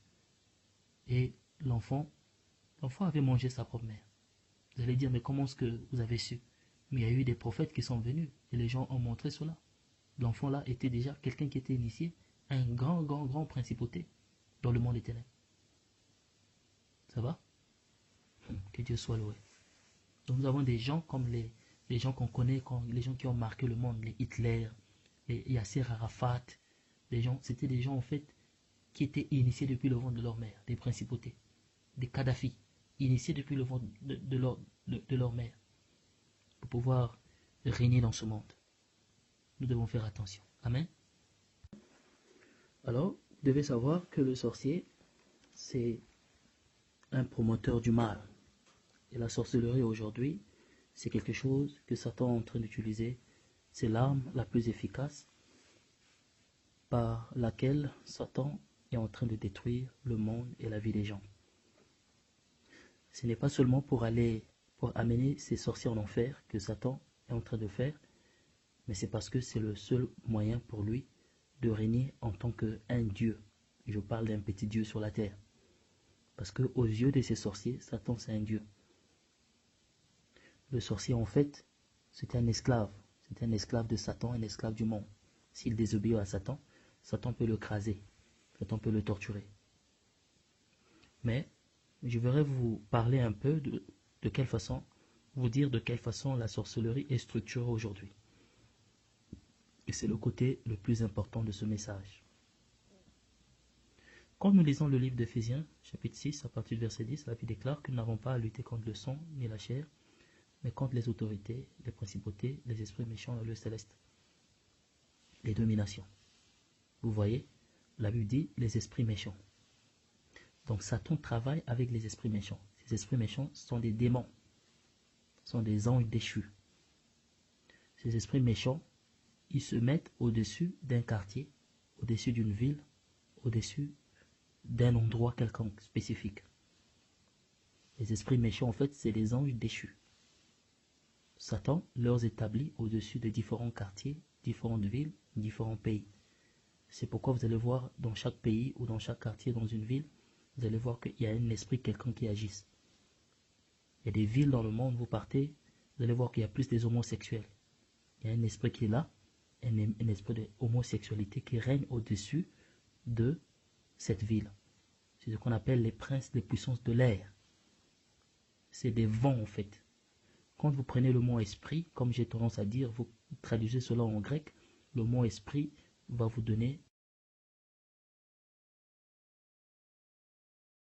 [SPEAKER 1] Et l'enfant avait mangé sa propre mère. Vous allez dire, mais comment est-ce que vous avez su? Mais il y a eu des prophètes qui sont venus et les gens ont montré cela. L'enfant là était déjà quelqu'un qui était initié à un grand principauté dans le monde des ténèbres. Ça va? Que Dieu soit loué. Donc nous avons des gens comme les gens qu'on connaît, les gens qui ont marqué le monde, les Hitler, les Yasser Arafat, c'était des gens en fait qui étaient initiés depuis le ventre de leur mère, des principautés, des Kadhafi, initiés depuis le ventre de leur mère, pour pouvoir régner dans ce monde. Nous devons faire attention. Amen. Alors, vous devez savoir que le sorcier, c'est un promoteur du mal. Et la sorcellerie aujourd'hui, c'est quelque chose que Satan est en train d'utiliser. C'est l'arme la plus efficace par laquelle Satan est en train de détruire le monde et la vie des gens. Ce n'est pas seulement pour amener ces sorciers en enfer que Satan est en train de faire, mais c'est parce que c'est le seul moyen pour lui de régner en tant qu'un Dieu. Je parle d'un petit Dieu sur la terre. Parce que aux yeux de ces sorciers, Satan c'est un Dieu. Le sorcier en fait, c'était un esclave. C'était un esclave de Satan, un esclave du monde. S'il désobéit à Satan, Satan peut le craser. Satan peut le torturer. Mais je voudrais vous parler un peu de quelle façon, vous dire de quelle façon la sorcellerie est structurée aujourd'hui. Et c'est le côté le plus important de ce message. Quand nous lisons le livre d'Éphésiens, chapitre 6, à partir du verset 10, la Bible déclare que nous n'avons pas à lutter contre le sang ni la chair, mais contre les autorités, les principautés, les esprits méchants dans le céleste, les dominations. Vous voyez, la Bible dit les esprits méchants. Donc Satan travaille avec les esprits méchants. Ces esprits méchants sont des démons, sont des anges déchus. Ces esprits méchants, ils se mettent au-dessus d'un quartier, au-dessus d'une ville, au-dessus d'un endroit quelconque, spécifique. Les esprits méchants, en fait, c'est les anges déchus. Satan leur établit au-dessus de différents quartiers, différentes villes, différents pays. C'est pourquoi vous allez voir dans chaque pays ou dans chaque quartier, dans une ville, vous allez voir qu'il y a un esprit, quelqu'un qui agisse. Il y a des villes dans le monde, vous partez, vous allez voir qu'il y a plus des homosexuels. Il y a un esprit qui est là, un esprit d'homosexualité qui règne au-dessus de cette ville. C'est ce qu'on appelle les princes des puissances de l'air. C'est des vents en fait. Quand vous prenez le mot esprit, comme j'ai tendance à dire, vous traduisez cela en grec, le mot esprit va vous donner